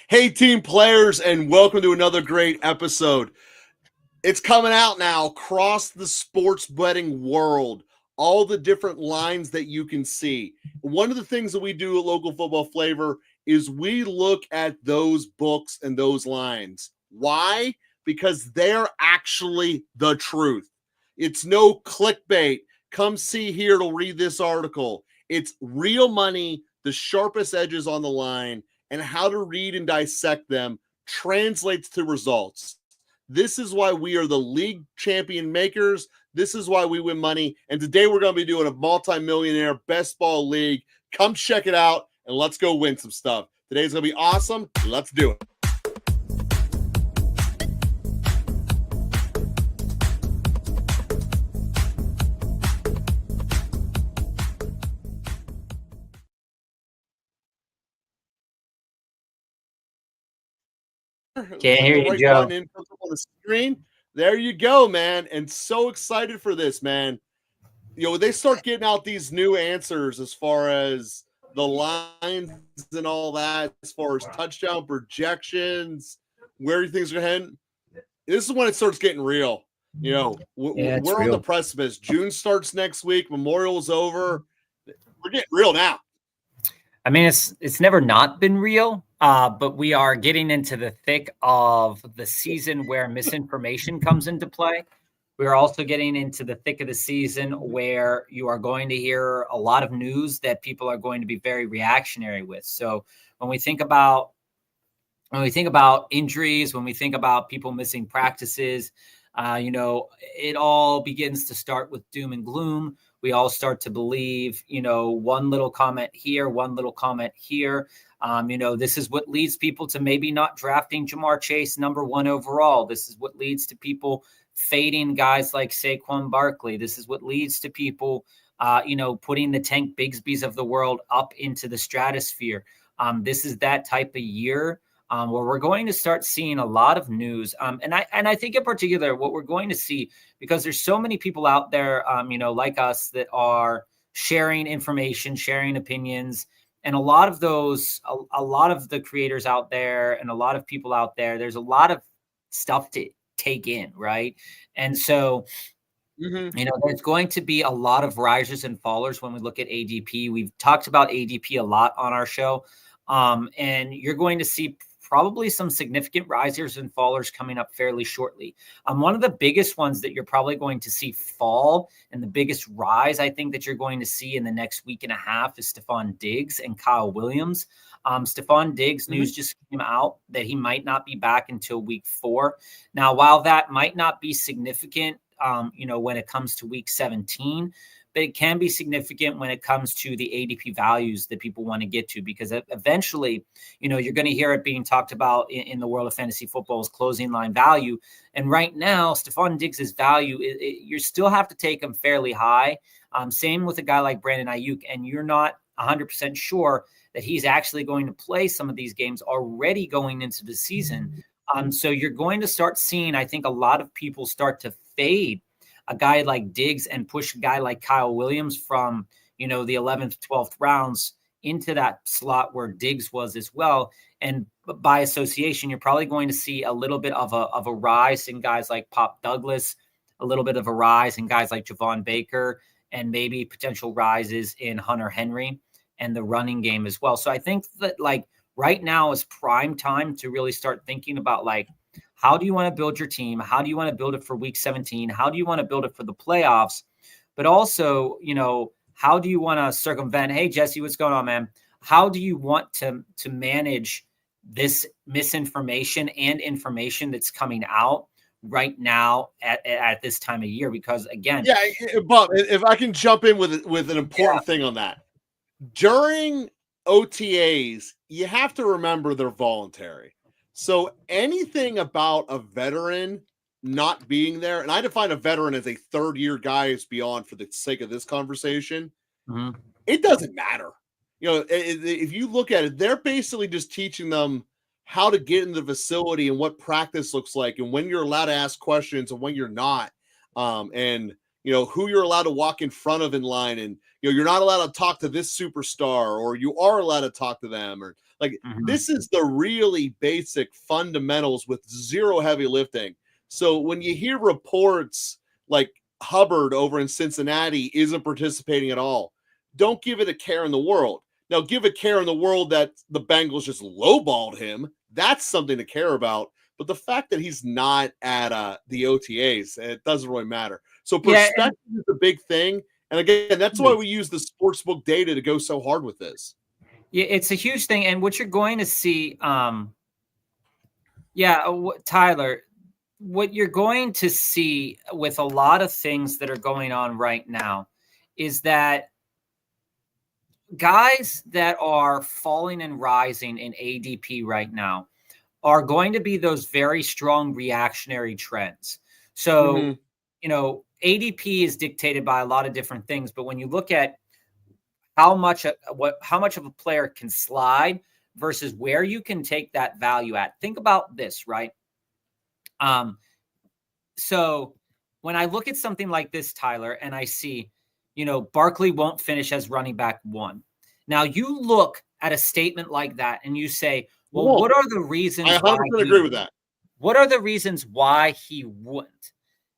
Hey, team players, and welcome to another great episode. It's coming out now across the sports betting world, all the different lines that you can see. One of the things that we do at Local Football Flavor is we look at those books and those lines. Why? Because they're actually the truth. It's no clickbait. Come see here to read this article. It's real money, the sharpest edges on the line, and how to read and dissect them translates to results. This is why we are the league champion makers. This is why we win money. And today we're going to be doing a multi-millionaire best ball league. Come check it out and let's go win some stuff. Today's going to be awesome. Let's do it. Can't hear you, Joe. On the screen. There you go, man. And so excited for this, man. You know, they start getting out these new answers as far as the lines and all that, as far as touchdown projections, where things are heading. This is when it starts getting real. You know, we're on the precipice. June starts next week. Memorial's over. We're getting real now. I mean, it's never not been real, but we are getting into the thick of the season where misinformation comes into play. We are also getting into the thick of the season where you are going to hear a lot of news that people are going to be very reactionary with. So when we think about injuries, when we think about people missing practices, it all begins to start with doom and gloom. We all start to believe, one little comment here, one little comment here. This is what leads people to maybe not drafting Jamar Chase number 1 overall. This is what leads to people fading guys like Saquon Barkley. This is what leads to people, putting the Tank Bigsbys of the world up into the stratosphere. This is that type of year where we're going to start seeing a lot of news. And I think in particular, what we're going to see, because there's so many people out there, like us that are sharing information, sharing opinions, and a lot of the creators out there and a lot of people out there, there's a lot of stuff to take in, right? And so, there's going to be a lot of risers and fallers when we look at ADP. We've talked about ADP a lot on our show, and you're going to see probably some significant risers and fallers coming up fairly shortly. One of the biggest ones that you're probably going to see fall and the biggest rise, I think, that you're going to see in the next week and a half is Stephon Diggs and Kyle Williams. Stephon Diggs news just came out that he might not be back until week 4. Now, while that might not be significant, when it comes to week 17, but it can be significant when it comes to the ADP values that people want to get to, because eventually, you're going to hear it being talked about in the world of fantasy football's closing line value. And right now, Stephon Diggs' value, you still have to take him fairly high. Same with a guy like Brandon Ayuk, and you're not 100% sure that he's actually going to play some of these games already going into the season. So you're going to start seeing, I think, a lot of people start to fade a guy like Diggs and push a guy like Kyle Williams from, the 11th, 12th rounds into that slot where Diggs was as well. And by association, you're probably going to see a little bit of a rise in guys like Pop Douglas, a little bit of a rise in guys like Javon Baker, and maybe potential rises in Hunter Henry and the running game as well. So I think that right now is prime time to really start thinking about how do you want to build your team? How do you want to build it for week 17? How do you want to build it for the playoffs? But also, how do you want to circumvent? Hey, Jesse, what's going on, man? How do you want to manage this misinformation and information that's coming out right now at this time of year? Because again, Bob, if I can jump in with an important thing on that. During OTAs, you have to remember they're voluntary. So anything about a veteran not being there, and I define a veteran as a third-year guy who's beyond for the sake of this conversation, it doesn't matter. If you look at it, they're basically just teaching them how to get in the facility and what practice looks like and when you're allowed to ask questions and when you're not. And who you're allowed to walk in front of in line, and you're not allowed to talk to this superstar, or you are allowed to talk to them, or Like this is the really basic fundamentals with zero heavy lifting. So when you hear reports like Hubbard over in Cincinnati isn't participating at all, don't give it a care in the world. Now, give a care in the world that the Bengals just lowballed him. That's something to care about. But the fact that he's not at the OTAs, it doesn't really matter. So perspective is a big thing. And again, that's why we use the sportsbook data to go so hard with this. Yeah, it's a huge thing. And what you're going to see, Tyler, what you're going to see with a lot of things that are going on right now is that guys that are falling and rising in ADP right now are going to be those very strong reactionary trends. So, ADP is dictated by a lot of different things, but when you look at how much of a player can slide versus where you can take that value at, think about this, right? So when I look at something like this, Tyler, and I see, Barkley won't finish as running back 1. Now you look at a statement like that and you say, well, what are the reasons? I 100% agree with that. What are the reasons why he wouldn't?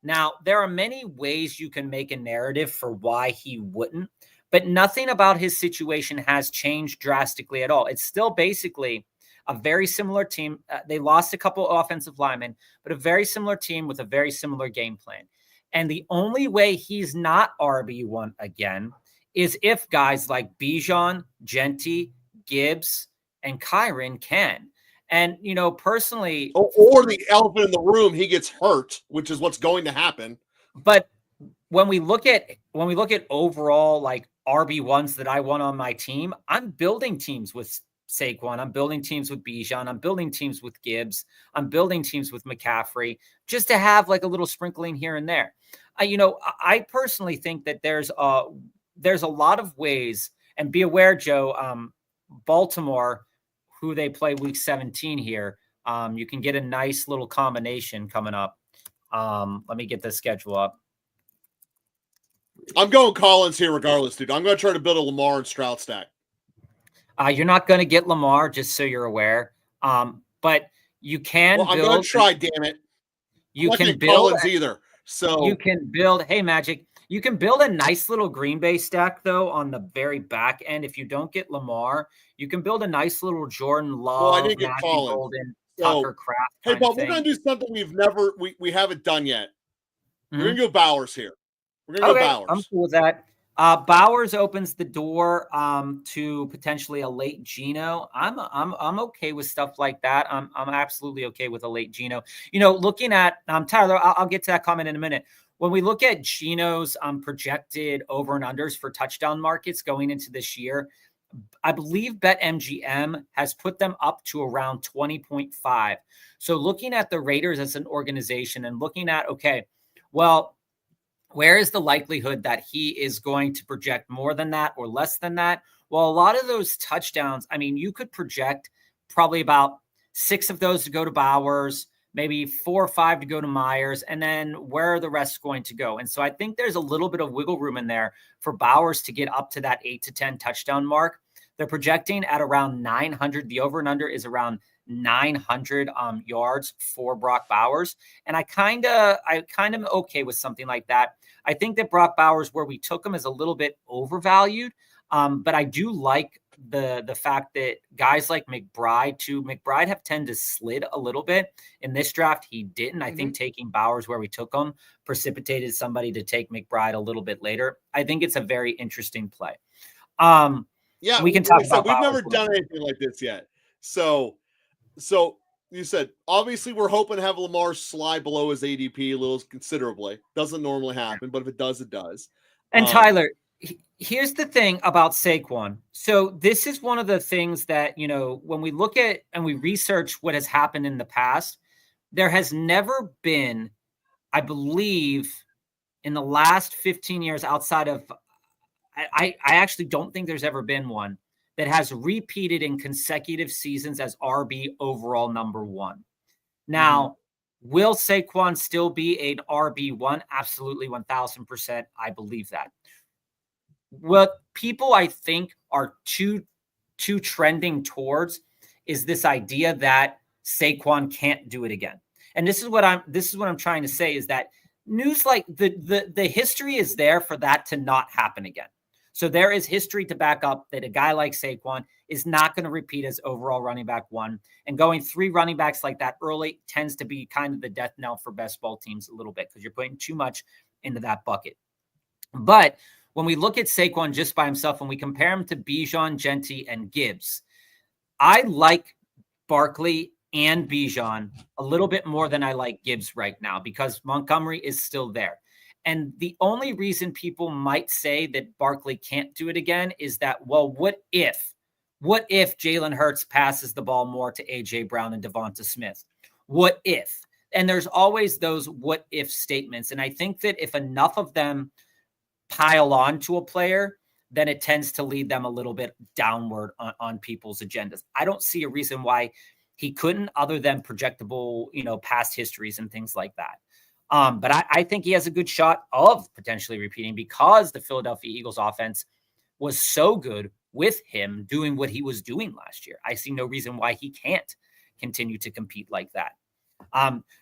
Now, there are many ways you can make a narrative for why he wouldn't, but nothing about his situation has changed drastically at all. It's still basically a very similar team. They lost a couple offensive linemen, but a very similar team with a very similar game plan. And the only way he's not RB1 again is if guys like Bijan, Genti, Gibbs, and Kyron can. And, personally... Or the elephant in the room, he gets hurt, which is what's going to happen. But when we look at overall, like, RB1s that I want on my team, I'm building teams with Saquon. I'm building teams with Bijan. I'm building teams with Gibbs. I'm building teams with McCaffrey, just to have, like, a little sprinkling here and there. I personally think that there's a lot of ways, and be aware, Joe, Baltimore, who they play week 17 here, you can get a nice little combination coming up. Let me get the schedule up. I'm going Collins here regardless, dude. I'm going to try to build a Lamar and Stroud stack. You're not going to get Lamar, just so you're aware. But you can I'm going to try, damn it. You can build Collins either. So you can build, hey, Magic, you can build a nice little Green Bay stack, though, on the very back end. If you don't get Lamar, you can build a nice little Jordan Love, I didn't get Matthew Collins. Golden, So, Tucker Kraft. Hey, but we're going to do something we haven't done yet. We're going to go Bowers here. We're going to go Bowers. I'm cool with that. Bowers opens the door to potentially a late Geno. I'm okay with stuff like that. I'm absolutely okay with a late Geno. Looking at Tyler, I'll get to that comment in a minute. When we look at Geno's projected over and unders for touchdown markets going into this year, I believe BetMGM has put them up to around 20.5. So looking at the Raiders as an organization and looking at, where is the likelihood that he is going to project more than that or less than that? Well, a lot of those touchdowns, you could project probably about 6 of those to go to Bowers, maybe 4 or 5 to go to Myers, and then where are the rest going to go? And so I think there's a little bit of wiggle room in there for Bowers to get up to that 8 to 10 touchdown mark. They're projecting at around 900. The over and under is around 900 yards for Brock Bowers. And I kind of am okay with something like that. I think that Brock Bowers, where we took him, is a little bit overvalued. But I do like the fact that guys like McBride have tended to slid a little bit. In this draft, he didn't. I think taking Bowers where we took him precipitated somebody to take McBride a little bit later. I think it's a very interesting play. Yeah, we can talk about we've never done anything like this yet. So you said, obviously we're hoping to have Lamar slide below his ADP a little considerably. Doesn't normally happen, but if it does, it does. And Tyler, here's the thing about Saquon. So this is one of the things that, when we look at and we research what has happened in the past, there has never been, I believe, in the last 15 years outside of, I actually don't think there's ever been one that has repeated in consecutive seasons as RB overall number 1. Now, will Saquon still be an RB1? Absolutely, 1,000%. I believe that. What people, I think, are too trending towards is this idea that Saquon can't do it again. And this is what I'm trying to say, is that news like the history is there for that to not happen again. So there is history to back up that a guy like Saquon is not going to repeat as overall running back one. And going 3 running backs like that early tends to be kind of the death knell for best ball teams a little bit, because you're putting too much into that bucket. But when we look at Saquon just by himself, when we compare him to Bijan, Genti, and Gibbs, I like Barkley and Bijan a little bit more than I like Gibbs right now, because Montgomery is still there. And the only reason people might say that Barkley can't do it again is that, well, what if Jalen Hurts passes the ball more to A.J. Brown and Devonta Smith? What if? And there's always those what if statements. And I think that if enough of them pile on to a player, then it tends to lead them a little bit downward on people's agendas. I don't see a reason why he couldn't, other than projectable, past histories and things like that. But I think he has a good shot of potentially repeating, because the Philadelphia Eagles offense was so good with him doing what he was doing last year. I see no reason why he can't continue to compete like that.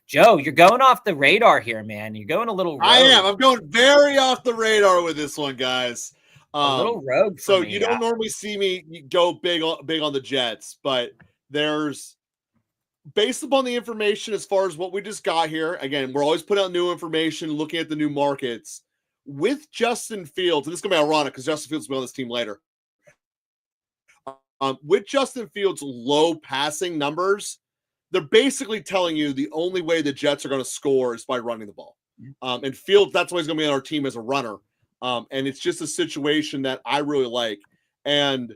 Joe, you're going off the radar here, man. You're going a little rogue. I am. I'm going very off the radar with this one, guys. A little rogue. So me. You don't normally see me go big on the Jets, but there's, based upon the information as far as what we just got here, again, we're always putting out new information, looking at the new markets. With Justin Fields, and this is going to be ironic because Justin Fields will be on this team later. With Justin Fields' low passing numbers, they're basically telling you the only way the Jets are going to score is by running the ball. And Fields, that's why he's going to be on our team as a runner. And it's just a situation that I really like. And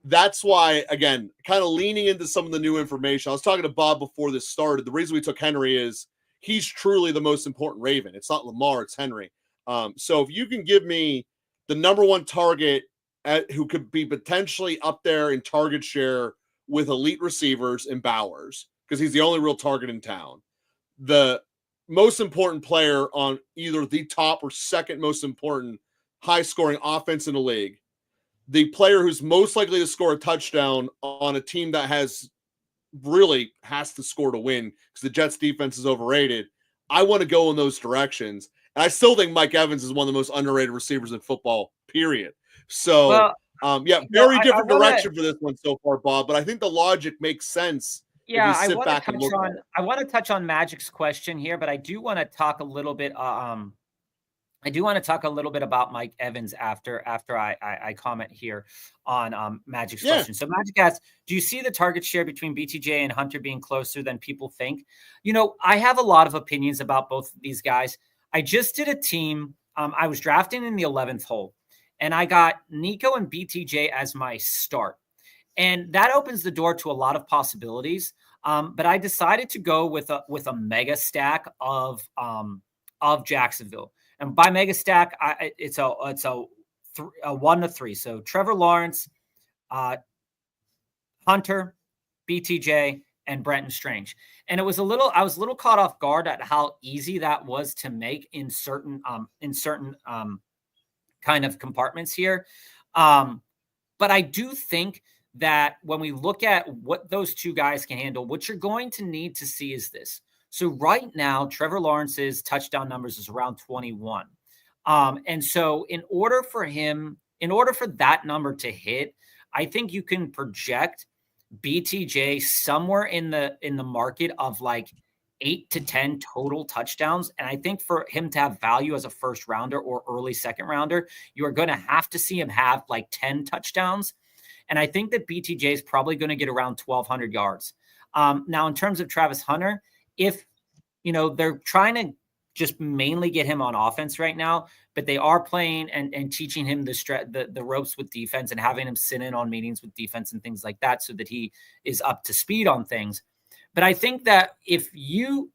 that's why, again, kind of leaning into some of the new information. I was talking to Bob before this started. The reason we took Henry is he's truly the most important Raven. It's not Lamar, it's Henry. So if you can give me the number one target who could be potentially up there in target share with elite receivers in Bowers, because he's the only real target in town, the most important player on either the top or second most important high-scoring offense in the league, the player who's most likely to score a touchdown on a team that has to score to win because the Jets defense is overrated. I want to go in those directions. And I still think Mike Evans is one of the most underrated receivers in football, period. So, very different direction for this one so far, Bob, but I think the logic makes sense. Yeah, I want to touch on Magic's question here, but I do want to talk a little bit. I do want to talk a little bit about Mike Evans after I comment here on Magic's question. So Magic asks, do you see the target share between BTJ and Hunter being closer than people think? I have a lot of opinions about both of these guys. I just did a team. I was drafting in the 11th hole, and I got Nico and BTJ as my start. And that opens the door to a lot of possibilities. But I decided to go with a mega stack of Jacksonville. And by mega stack, it's a 1 to 3. So Trevor Lawrence, Hunter, BTJ, and Brenton Strange. And I was a little caught off guard at how easy that was to make in certain kind of compartments here. But I do think that when we look at what those two guys can handle, what you're going to need to see is this. So right now, Trevor Lawrence's touchdown numbers is around 21. And so in order for that number to hit, I think you can project BTJ somewhere in the market of like 8 to 10 total touchdowns. And I think for him to have value as a first rounder or early second rounder, you are going to have to see him have like 10 touchdowns. And I think that BTJ is probably going to get around 1,200 yards. Now, in terms of Travis Hunter, if, they're trying to just mainly get him on offense right now, but they are playing and teaching him the ropes with defense and having him sit in on meetings with defense and things like that so that he is up to speed on things. But I think that if you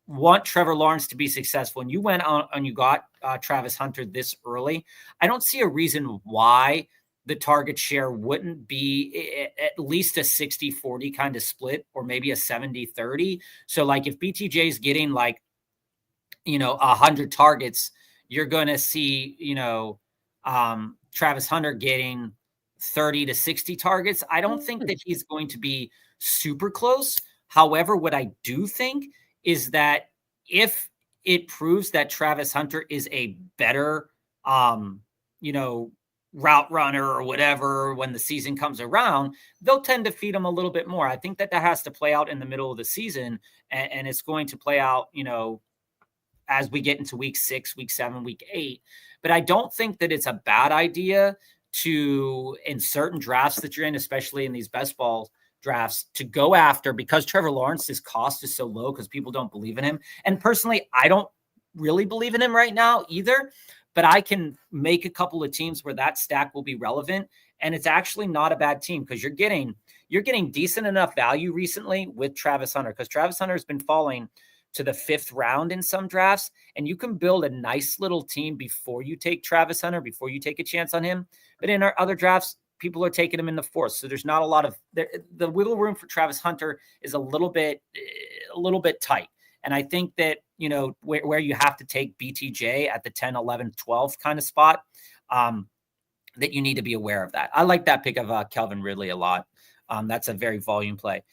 want Trevor Lawrence to be successful and you went on and you got Travis Hunter this early, I don't see a reason why the target share wouldn't be at least a 60-40 kind of split, or maybe a 70-30. So like if BTJ is getting 100 targets, you're going to see, Travis Hunter getting 30 to 60 targets. I don't think that he's going to be super close. However, what I do think is that if it proves that Travis Hunter is a better, route runner or whatever when the season comes around, they'll tend to feed him a little bit more. I think that has to play out in the middle of the season, and it's going to play out, as we get into week 6, week 7, week 8. But I don't think that it's a bad idea to, in certain drafts that you're in, especially in these best ball drafts, to go after, because Trevor Lawrence's cost is so low because people don't believe in him. And personally, I don't really believe in him right now either, but I can make a couple of teams where that stack will be relevant. And it's actually not a bad team because you're getting decent enough value recently with Travis Hunter, because Travis Hunter has been falling to the 5th round in some drafts, and you can build a nice little team before you take Travis Hunter, before you take a chance on him. But in our other drafts, people are taking him in the 4th. So there's not a lot of the wiggle room for Travis Hunter is a little bit tight. And I think that, where you have to take BTJ at the 10, 11, 12 kind of spot, that you need to be aware of that. I like that pick of Calvin Ridley a lot. That's a very volume play.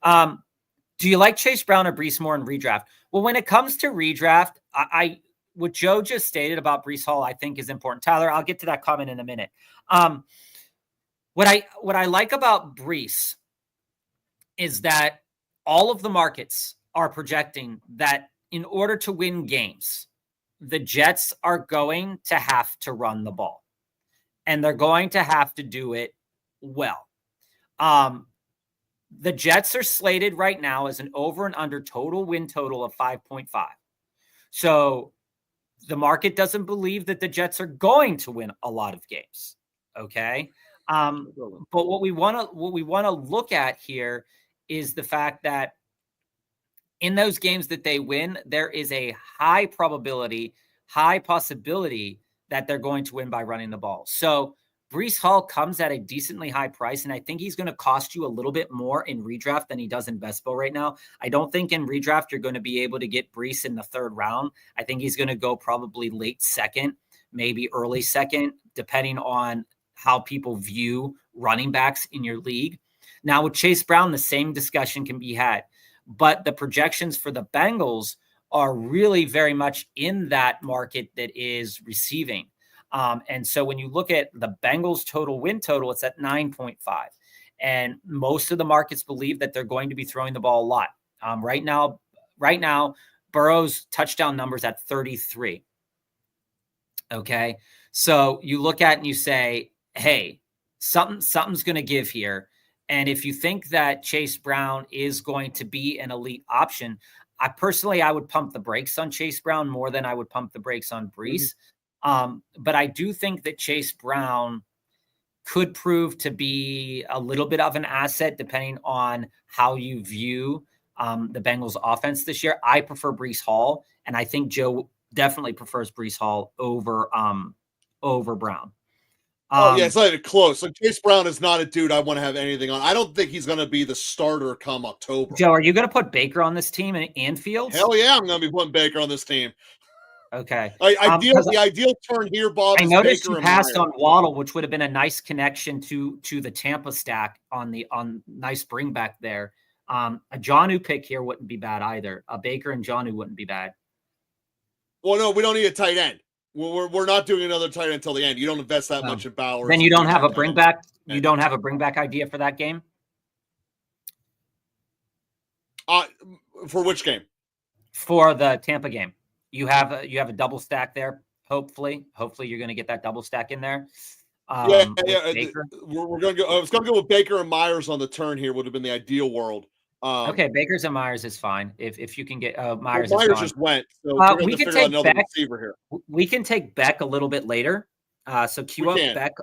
Do you like Chase Brown or Breece Moore in redraft? Well, when it comes to redraft, I what Joe just stated about Breece Hall, I think is important. Tyler, I'll get to that comment in a minute. What I like about Breece is that all of the markets are projecting that in order to win games, the Jets are going to have to run the ball, and they're going to have to do it well. The Jets are slated right now as an over and under total win total of 5.5. So the market doesn't believe that the Jets are going to win a lot of games. Okay. But what we want to look at here is the fact that in those games that they win, there is a high probability, high possibility that they're going to win by running the ball. So Breece Hall comes at a decently high price, and I think he's going to cost you a little bit more in redraft than he does in best ball right now. I don't think in redraft you're going to be able to get Breece in the 3rd round. I think he's going to go probably late 2nd, maybe early 2nd, depending on how people view running backs in your league. Now with Chase Brown, the same discussion can be had, but the projections for the Bengals are really very much in that market that is receiving. And so when you look at the Bengals total win total, it's at 9.5. And most of the markets believe that they're going to be throwing the ball a lot. Right now, Burrow's touchdown numbers at 33. Okay. So you look at it and you say, hey, something's going to give here. And if you think that Chase Brown is going to be an elite option, I would pump the brakes on Chase Brown more than I would pump the brakes on Breece. But I do think that Chase Brown could prove to be a little bit of an asset depending on how you view the Bengals offense this year. I prefer Breece Hall, and I think Joe definitely prefers Breece Hall over Brown. It's not even close. Like, Chase Brown is not a dude I want to have anything on. I don't think he's going to be the starter come October. Joe, are you going to put Baker on this team and Fields? Hell yeah, I'm going to be putting Baker on this team. Okay. The ideal turn here, Bob. I is noticed Baker you passed on Waddle, which would have been a nice connection to the Tampa stack on nice bring back there. A Jonnu pick here wouldn't be bad either. A Baker and Jonnu wouldn't be bad. Well, no, we don't need a tight end. We're not doing another tight end until the end. You don't invest that much in Bowers. Then you don't have a bring back. You don't have a bring back idea for that game. For which game? For the Tampa game. You have a double stack there. Hopefully you're going to get that double stack in there. We're going to go. I was going to go with Baker and Myers on the turn here. Would have been the ideal world. Okay, Bakers and Myers is fine if you can get Myers. Well, Myers just went. So we can take Beck. Receiver here. We can take Beck a little bit later. So queue up Beck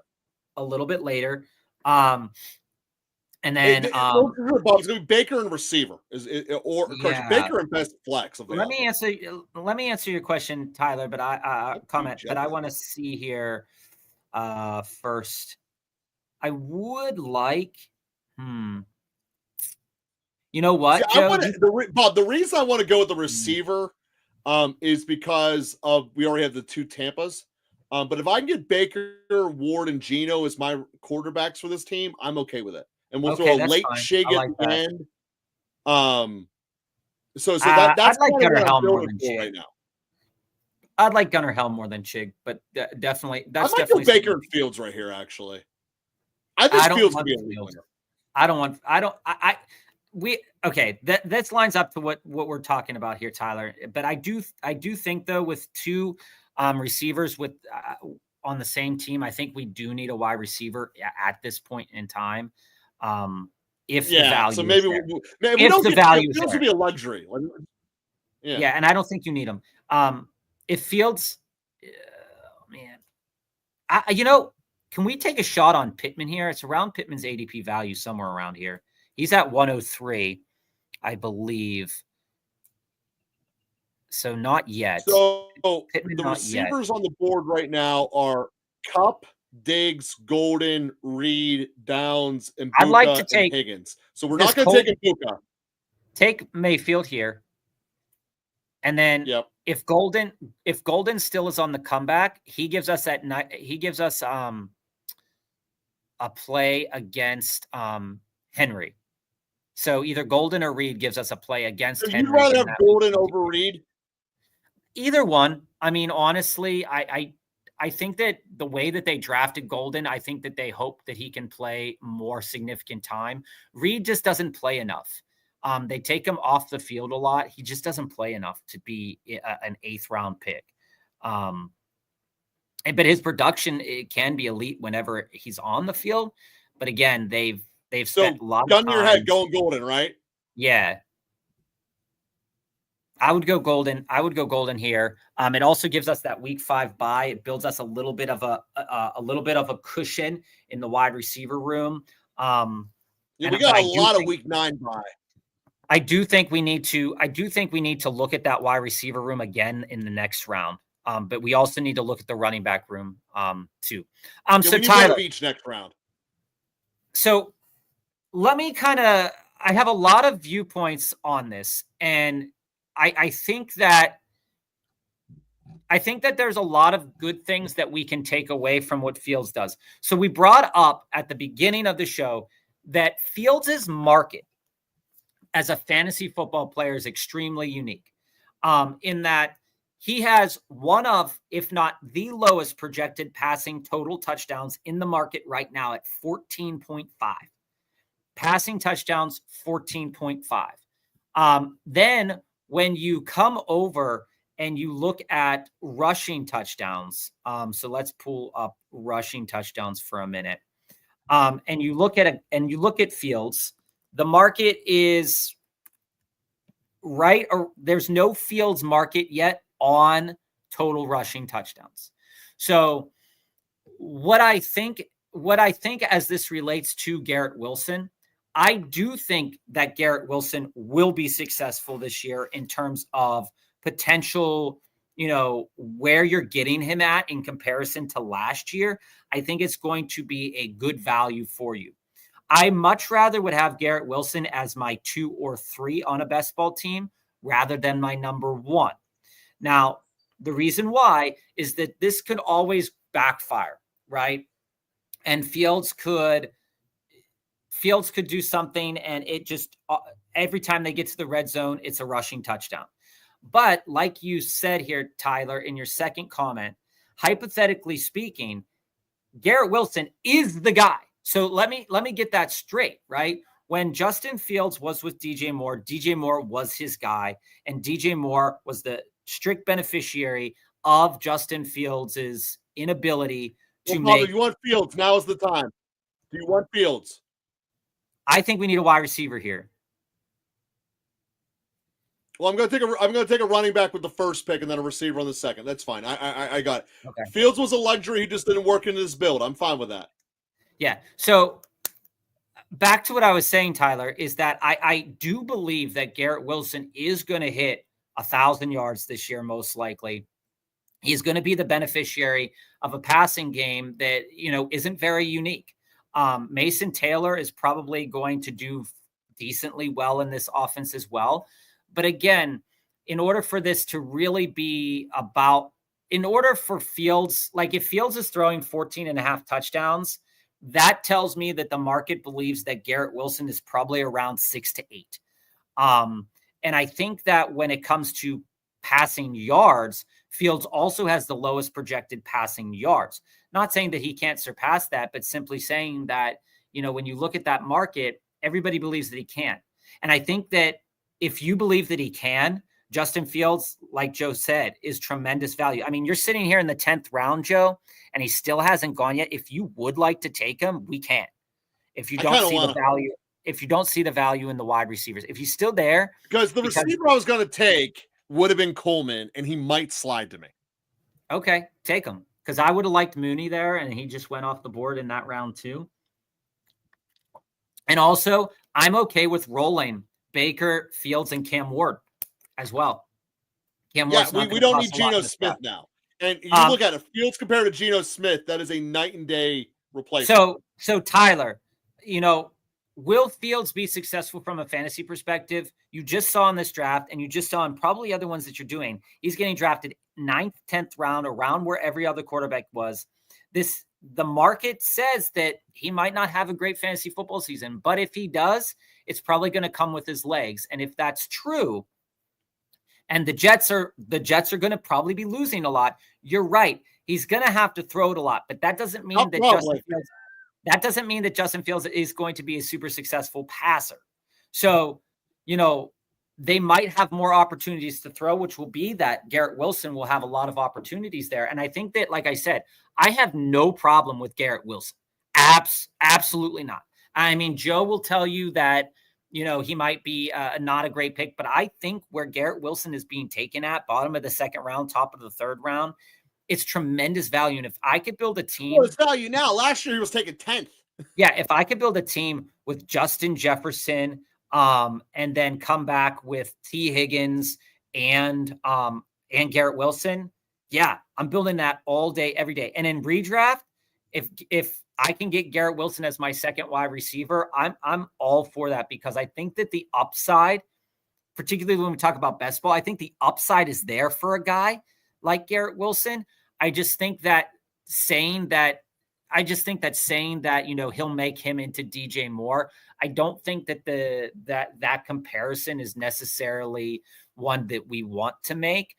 a little bit later. And then it's going to be Baker and receiver Baker and best flex. Let me answer your question, Tyler. But I want to see here first. I would like. You know what, See, Joe? Bob, the reason I want to go with the receiver is because we already have the 2 Tampas. But if I can get Baker, Ward, and Geno as my quarterbacks for this team, I'm okay with it. And we'll throw a that's late fine. shig I at like the that. end. So I'd that's like kind of Gunnar what I'm Helm more building than for Chig. right now. I'd like Gunnar Helm more than Chig, but definitely I might go Baker and Fields right here. Actually, I think Fields could be a league winner. That lines up to what we're talking about here, Tyler. But I do think though, with two receivers with on the same team, I think we do need a wide receiver at this point in time. If the value, so maybe we don't get Fields would be a luxury. Yeah, and I don't think you need him. If Fields, man, can we take a shot on Pittman here? It's around Pittman's ADP value, somewhere around here. He's at 103, I believe. So not yet. So Pittman, the receivers on the board right now are Kupp, Diggs, Golden, Reed, Downs, and Buka, I'd like to take and Higgins. So we're not going to take Buka. Take Mayfield here. And then if Golden still is on the comeback, he gives us a play against Henry. So either Golden or Reed gives us a play against Henry. You'd rather have Golden over Reed? Either one. I mean, honestly, I think that the way that they drafted Golden, I think that they hope that he can play more significant time. Reed just doesn't play enough. They take him off the field a lot. He just doesn't play enough to be an 8th round pick. But his production, it can be elite whenever he's on the field. But again, they've spent a lot of time. Gun your head going Golden, right? Yeah. I would go Golden here. It also gives us that week 5 bye. It builds us a little bit of a cushion in the wide receiver room. We got a lot of week 9 bye. I do think we need to look at that wide receiver room again in the next round. But we also need to look at the running back room too. So Tyler, each next round. So let me I have a lot of viewpoints on this, and I think that there's a lot of good things that we can take away from what Fields does. So we brought up at the beginning of the show that Fields' market as a fantasy football player is extremely unique, in that he has one of, if not the lowest projected passing total touchdowns in the market right now at 14.5. Passing touchdowns, 14.5. Then when you come over and you look at rushing touchdowns, so let's pull up rushing touchdowns for a minute. And you look at Fields, the market is right, or there's no Fields market yet on total rushing touchdowns. So what I think as this relates to Garrett Wilson, I do think that Garrett Wilson will be successful this year in terms of potential, where you're getting him at in comparison to last year. I think it's going to be a good value for you. I much rather would have Garrett Wilson as my 2 or 3 on a best ball team rather than my number 1. Now, the reason why is that this could always backfire, right? And Fields could do something, and it just every time they get to the red zone, it's a rushing touchdown. But like you said here, Tyler, in your second comment, hypothetically speaking, Garrett Wilson is the guy. So let me get that straight, right? When Justin Fields was with DJ Moore was his guy, and DJ Moore was the strict beneficiary of Justin Fields' inability to make. If you want Fields, now is the time. Do you want Fields? I think we need a wide receiver here. Well, I'm going to take a running back with the first pick and then a receiver on the second. That's fine. I got it. Okay. Fields was a luxury. He just didn't work into this build. I'm fine with that. Yeah. So back to what I was saying, Tyler, is that I do believe that Garrett Wilson is going to hit 1,000 yards this year, most likely. He's going to be the beneficiary of a passing game that, isn't very unique. Mason Taylor is probably going to do decently well in this offense as well. But again, in order for this to really be about in order for Fields, like if Fields is throwing 14.5 touchdowns, that tells me that the market believes that Garrett Wilson is probably around 6 to 8. And I think that when it comes to passing yards, Fields also has the lowest projected passing yards. Not saying that he can't surpass that, but simply saying that, when you look at that market, everybody believes that he can. And I think that if you believe that he can, Justin Fields, like Joe said, is tremendous value. I mean, you're sitting here in the 10th round, Joe, and he still hasn't gone yet. If you would like to take him, we can. If you don't see the value, if you don't see the value in the wide receivers, if he's still there. Because the receiver I was going to take would have been Coleman, and he might slide to me. Okay, take him. Because I would have liked Mooney there, and he just went off the board in that round too. And also, I'm okay with rolling Baker, Fields, and Cam Ward as well. We don't need Geno Smith now. And you look at it, Fields compared to Geno Smith, that is a night and day replacement. So Tyler, will Fields be successful from a fantasy perspective? You just saw in this draft, and you just saw in probably other ones that you're doing, he's getting drafted 9th, 10th round, around where every other quarterback was. The market says that he might not have a great fantasy football season, but if he does, it's probably going to come with his legs. And if that's true, and the Jets are going to probably be losing a lot, you're right. He's going to have to throw it a lot, but that doesn't mean that Justin Fields is going to be a super successful passer. So, they might have more opportunities to throw, which will be that Garrett Wilson will have a lot of opportunities there. And I think that, like I said, I have no problem with Garrett Wilson. Absolutely not. I mean, Joe will tell you that, he might be not a great pick, but I think where Garrett Wilson is being taken at, bottom of the 2nd round, top of the 3rd round, it's tremendous value. And if I could build a team. Well, it's value now. Last year he was taken 10th. Yeah, if I could build a team with Justin Jefferson, and then come back with T. Higgins and Garrett Wilson. Yeah, I'm building that all day, every day. And in redraft, if I can get Garrett Wilson as my 2nd wide receiver, I'm all for that, because I think that the upside, particularly when we talk about best ball, I think the upside is there for a guy like Garrett Wilson. I just think that saying that, he'll make him into DJ Moore, I don't think that that comparison is necessarily one that we want to make,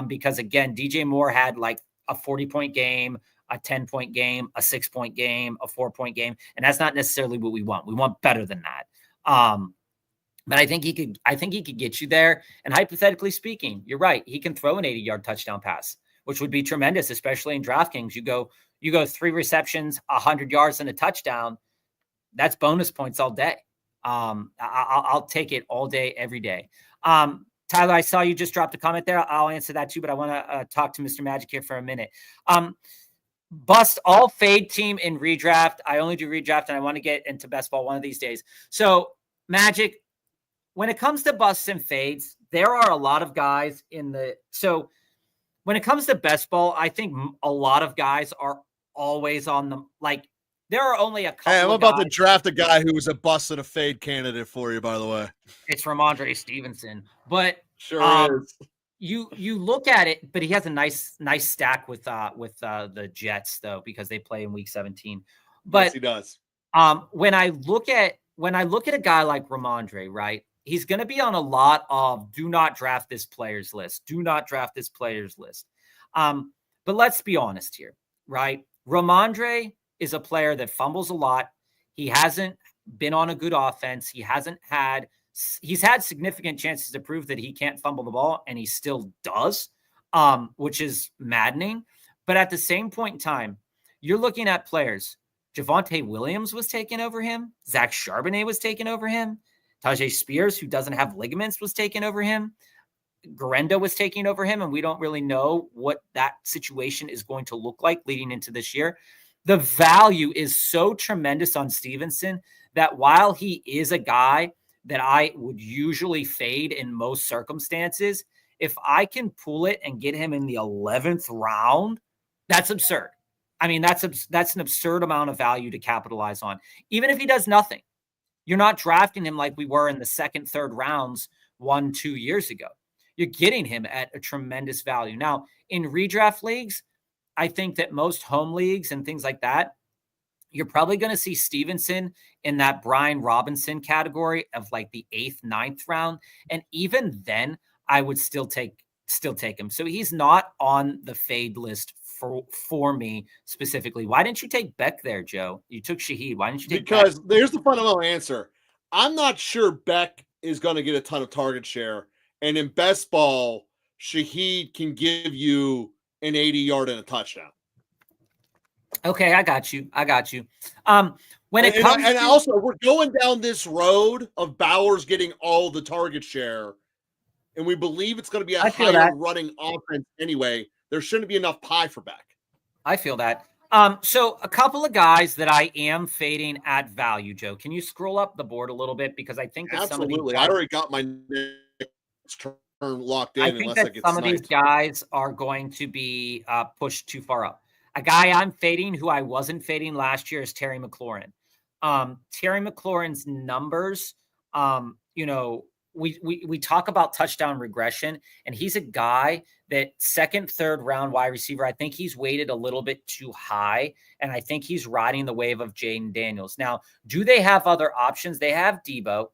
because again, DJ Moore had like a 40-point game, a 10-point game, a 6-point game, a 4-point game, and that's not necessarily what we want. We want better than that. But I think he could get you there. And hypothetically speaking, you're right. He can throw an 80-yard touchdown pass, which would be tremendous, especially in DraftKings. You go 3 receptions, 100 yards, and a touchdown. That's bonus points all day. I'll take it all day, every day. Tyler, I saw you just dropped a comment there. I'll answer that too, but I want to talk to Mr. Magic here for a minute. Bust all fade team in redraft. I only do redraft, and I want to get into best ball one of these days. So Magic, when it comes to busts and fades, there are a lot of guys so when it comes to best ball, I think a lot of guys are always on them. Like, there are only a couple. Hey, I'm about to draft a guy who was a bust and a fade candidate for you, by the way. It's Ramondre Stevenson, but sure is. You look at it, but he has a nice stack with the Jets though, because they play in week 17. But yes, he does. When I look at a guy like Ramondre, right? He's going to be on a lot of do not draft this player's list. Do not draft this player's list. But let's be honest here, right? Ramondre is a player that fumbles a lot. He hasn't been on a good offense. He's had significant chances to prove that he can't fumble the ball, and he still does, which is maddening. But at the same point in time, you're looking at players. Javonte Williams was taken over him. Zach Charbonnet was taken over him. Tajay Spears, who doesn't have ligaments, was taken over him. Garenda was taking over him, and we don't really know what that situation is going to look like leading into this year. The value is so tremendous on Stevenson that while he is a guy that I would usually fade in most circumstances, if I can pull it and get him in the 11th round, that's absurd. I mean, that's an absurd amount of value to capitalize on. Even if he does nothing, you're not drafting him like we were in the 2nd, 3rd rounds 1-2 years ago. you're getting him at a tremendous value. Now, in redraft leagues, I think that most home leagues and things like that, you're probably going to see Stevenson in that Brian Robinson category of like the 8th, 9th round. And even then, I would still take him. So he's not on the fade list for me specifically. Why didn't you take Beck there, Joe? You took Shaheed. Why didn't you take Because Beck? There's the fundamental answer. I'm not sure Beck is going to get a ton of target share. And in best ball, Shaheed can give you an 80-yard and a touchdown. Okay, I got you. When it And comes and to, also, we're going down this road of Bowers getting all the target share, and we believe it's going to be a I feel higher that. running offense anyway. There shouldn't be enough pie for Beck. I feel that. So a couple of guys that I am fading at value, Joe. Can you scroll up the board a little bit? Because I think that some of these Absolutely. guys, I already got my next turn locked I in think unless I that get some of these sniped. guys are going to be pushed too far up. A guy I'm fading who I wasn't fading last year is Terry McLaurin. Terry McLaurin's numbers, we talk about touchdown regression, and he's a guy that second, third round wide receiver. I think he's weighted a little bit too high, and I think he's riding the wave of Jaden Daniels. Now, do they have other options? They have Debo,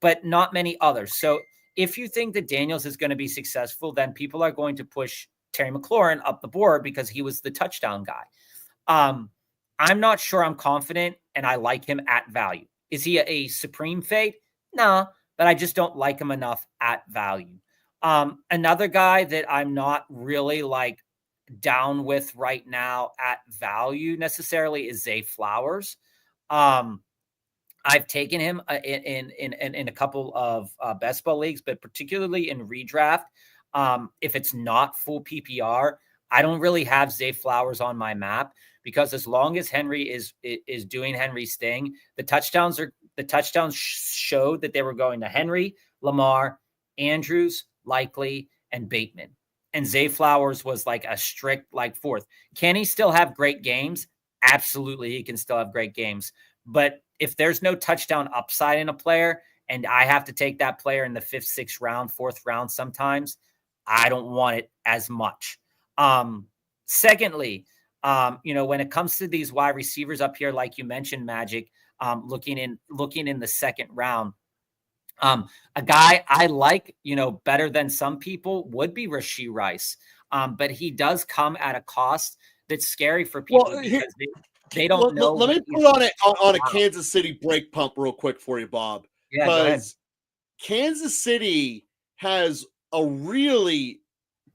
but not many others. So if you think that Daniels is going to be successful, then people are going to push Terry McLaurin up the board because he was the touchdown guy. I'm not sure I'm confident, and I like him at value. Is he a supreme fade? No, but I just don't like him enough at value. Another guy that I'm not really like down with right now at value necessarily is Zay Flowers. I've taken him in a couple of best ball leagues, but particularly in redraft. If it's not full PPR, I don't really have Zay Flowers on my map because as long as Henry is doing Henry's thing, the touchdowns showed that they were going to Henry, Lamar, Andrews, Likely, and Bateman. And Zay Flowers was like a strict like fourth. Can he still have great games? Absolutely, he can still have great games. But if there's no touchdown upside in a player, and I have to take that player in the 5th, 6th round, 4th round sometimes, I don't want it as much. Secondly, when it comes to these wide receivers up here, like you mentioned, Magic, looking in the 2nd round, a guy I like, better than some people would be Rashee Rice. But he does come at a cost that's scary for people because they don't know. Let me put on a Kansas City break pump real quick for you, Bob. Yeah, go ahead. Kansas City has a really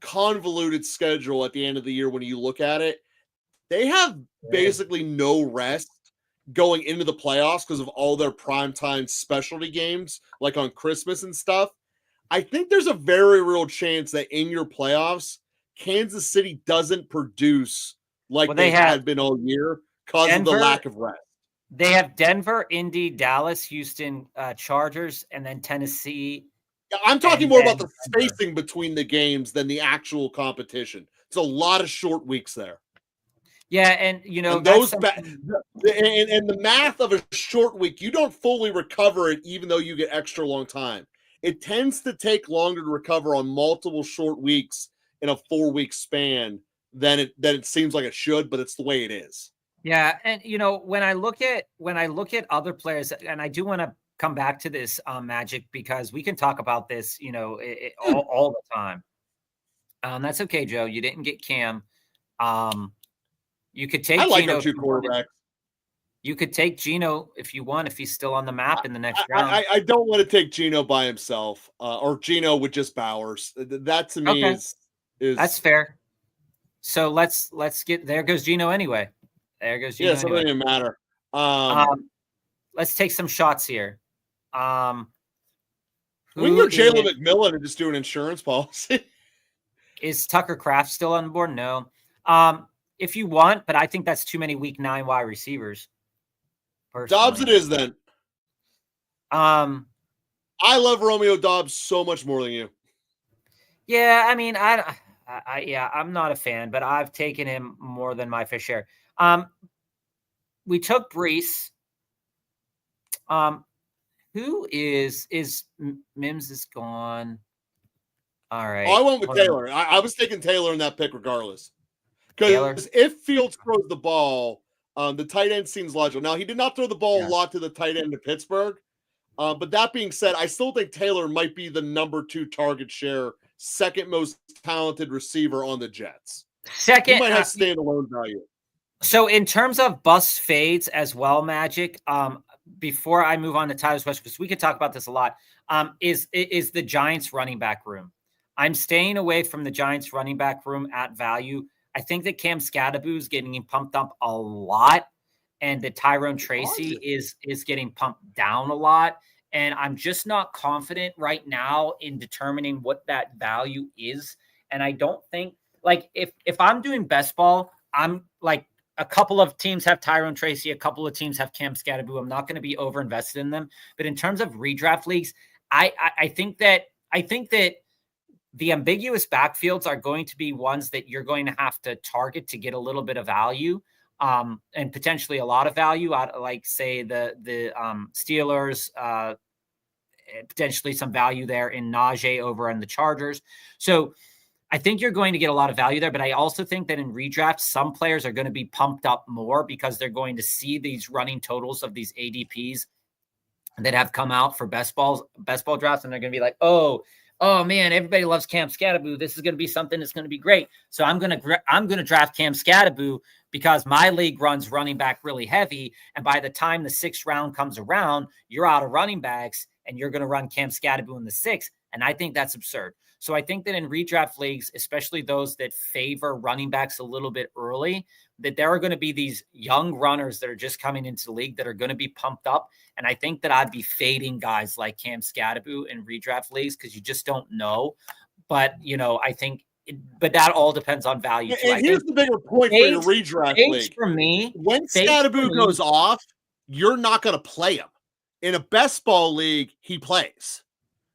convoluted schedule at the end of the year when you look at it. They have basically no rest going into the playoffs because of all their primetime specialty games, like on Christmas and stuff. I think there's a very real chance that in your playoffs, Kansas City doesn't produce like they had been all year because of the lack of rest. They have Denver, Indy, Dallas, Houston, Chargers, and then Tennessee. I'm talking more about the spacing between the games than the actual competition. It's a lot of short weeks there. Yeah, and and those and the math of a short week, you don't fully recover it, even though you get extra long time. It tends to take longer to recover on multiple short weeks in a 4-week span than it seems like it should, but it's the way it is. Yeah, and when I look at other players, and I do want to come back to this Magic because we can talk about this, all the time. That's okay, Joe. You didn't get Cam. You could take. I like Gino our 2 quarterbacks. You could take Gino if you want, if he's still on the map in the next round. I don't want to take Gino by himself, or Gino with just Bowers. That to me is that's fair. So let's get there. Goes Gino anyway. There goes Gino. Yeah, so it doesn't even matter. Let's take some shots here. We can go Jalen McMillan and just do an insurance policy. Is Tucker Kraft still on board? No. If you want, but I think that's too many week 9 wide receivers. Personally. Dobbs it is then. I love Romeo Dobbs so much more than you. Yeah, I mean, I'm not a fan, but I've taken him more than my fair share. We took Brees. Who is Mims is gone. All right. Oh, I went with Taylor. I was taking Taylor in that pick regardless. Taylor? Because if Fields throws the ball, the tight end seems logical. Now, he did not throw the ball a lot to the tight end to Pittsburgh. But that being said, I still think Taylor might be the number 2 target share, second most talented receiver on the Jets. Second, he might have standalone value. So in terms of bust fades as well, Magic, before I move on to Tyler's question, because we could talk about this a lot, is the Giants running back room. I'm staying away from the Giants running back room at value. I think that Cam Scadaboo is getting pumped up a lot, and that Tyrone Tracy is getting pumped down a lot. And I'm just not confident right now in determining what that value is. And I don't think, like, if I'm doing best ball, I'm like, a couple of teams have Tyrone Tracy. A couple of teams have Cam Scadaboo. I'm not going to be over invested in them. But in terms of redraft leagues, I think that the ambiguous backfields are going to be ones that you're going to have to target to get a little bit of value, and potentially a lot of value out, like say the Steelers, potentially some value there in Najee over on the Chargers. So I think you're going to get a lot of value there, but I also think that in redraft, some players are going to be pumped up more because they're going to see these running totals of these ADPs that have come out for best ball drafts. And they're going to be like, oh man, everybody loves Cam Scadaboo. This is going to be something that's going to be great. So I'm going to draft Cam Scadaboo because my league runs running back really heavy. And by the time the 6th round comes around, you're out of running backs and you're going to run Cam Scadaboo in the 6th. And I think that's absurd. So I think that in redraft leagues, especially those that favor running backs a little bit early, that there are going to be these young runners that are just coming into the league that are going to be pumped up. And I think that I'd be fading guys like Cam Scadaboo in redraft leagues because you just don't know. But, I think but that all depends on value too. And here's the bigger point for your redraft league. For me, when Scadaboo goes off, you're not going to play him. In a best ball league, he plays.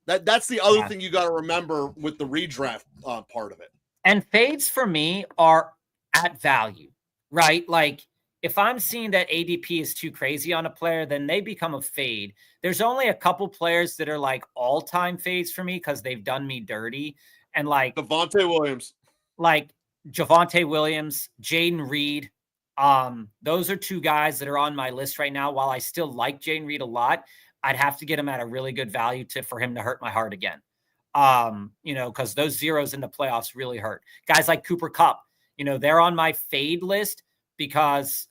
That's the other thing you got to remember with the redraft part of it. And fades for me are at value, right? Like if I'm seeing that ADP is too crazy on a player, then they become a fade. There's only a couple players that are like all-time fades for me because they've done me dirty. And like Javonte Williams, Jaden Reed. Those are 2 guys that are on my list right now. While I still like Jaden Reed a lot, I'd have to get him at a really good value for him to hurt my heart again. Because those zeros in the playoffs really hurt. Guys like Cooper Kupp, they're on my fade list because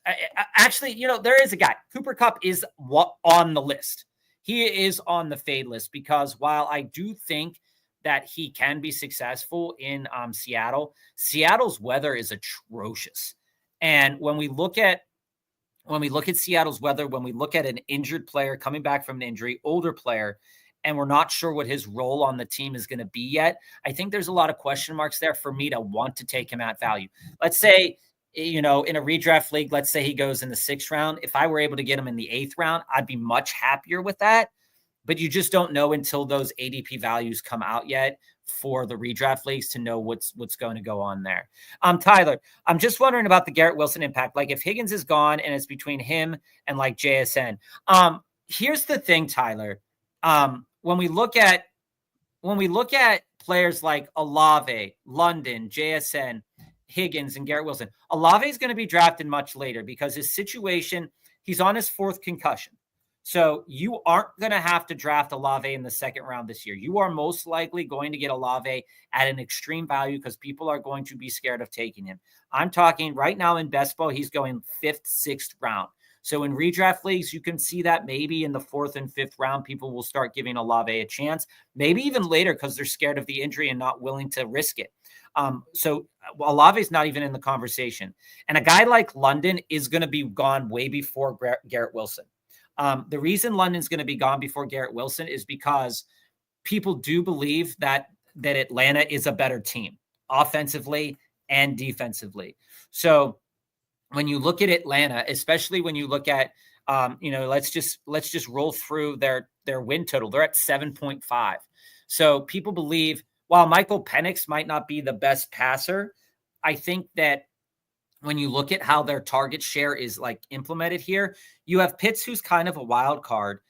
actually, there is a guy. Cooper Kupp is on the list. He is on the fade list because while I do think that he can be successful in Seattle, Seattle's weather is atrocious. And when we look at Seattle's weather, when we look at an injured player coming back from an injury, older player, and we're not sure what his role on the team is going to be yet, I think there's a lot of question marks there for me to want to take him at value. Let's say, in a redraft league, let's say he goes in the 6th round. If I were able to get him in the 8th round, I'd be much happier with that. But you just don't know until those ADP values come out yet for the redraft leagues to know what's going to go on there. Tyler, I'm just wondering about the Garrett Wilson impact. Like if Higgins is gone and it's between him and like JSN. Here's the thing, Tyler. When we look at players like Olave, London, JSN, Higgins, and Garrett Wilson, Olave is going to be drafted much later because his situation, he's on his 4th concussion. So you aren't going to have to draft Olave in the 2nd round this year. You are most likely going to get Olave at an extreme value because people are going to be scared of taking him. I'm talking right now in best ball, he's going 5th, 6th round. So in redraft leagues, you can see that maybe in the 4th and 5th round, people will start giving Olave a chance, maybe even later because they're scared of the injury and not willing to risk it. So Olave is not even in the conversation. And a guy like London is going to be gone way before Garrett Wilson. The reason London's going to be gone before Garrett Wilson is because people do believe that Atlanta is a better team offensively and defensively. So when you look at Atlanta, especially when you look at, let's just roll through their win total. They're at 7.5. So people believe while Michael Penix might not be the best passer, I think that when you look at how their target share is like implemented here, you have Pitts, who's kind of a wild card.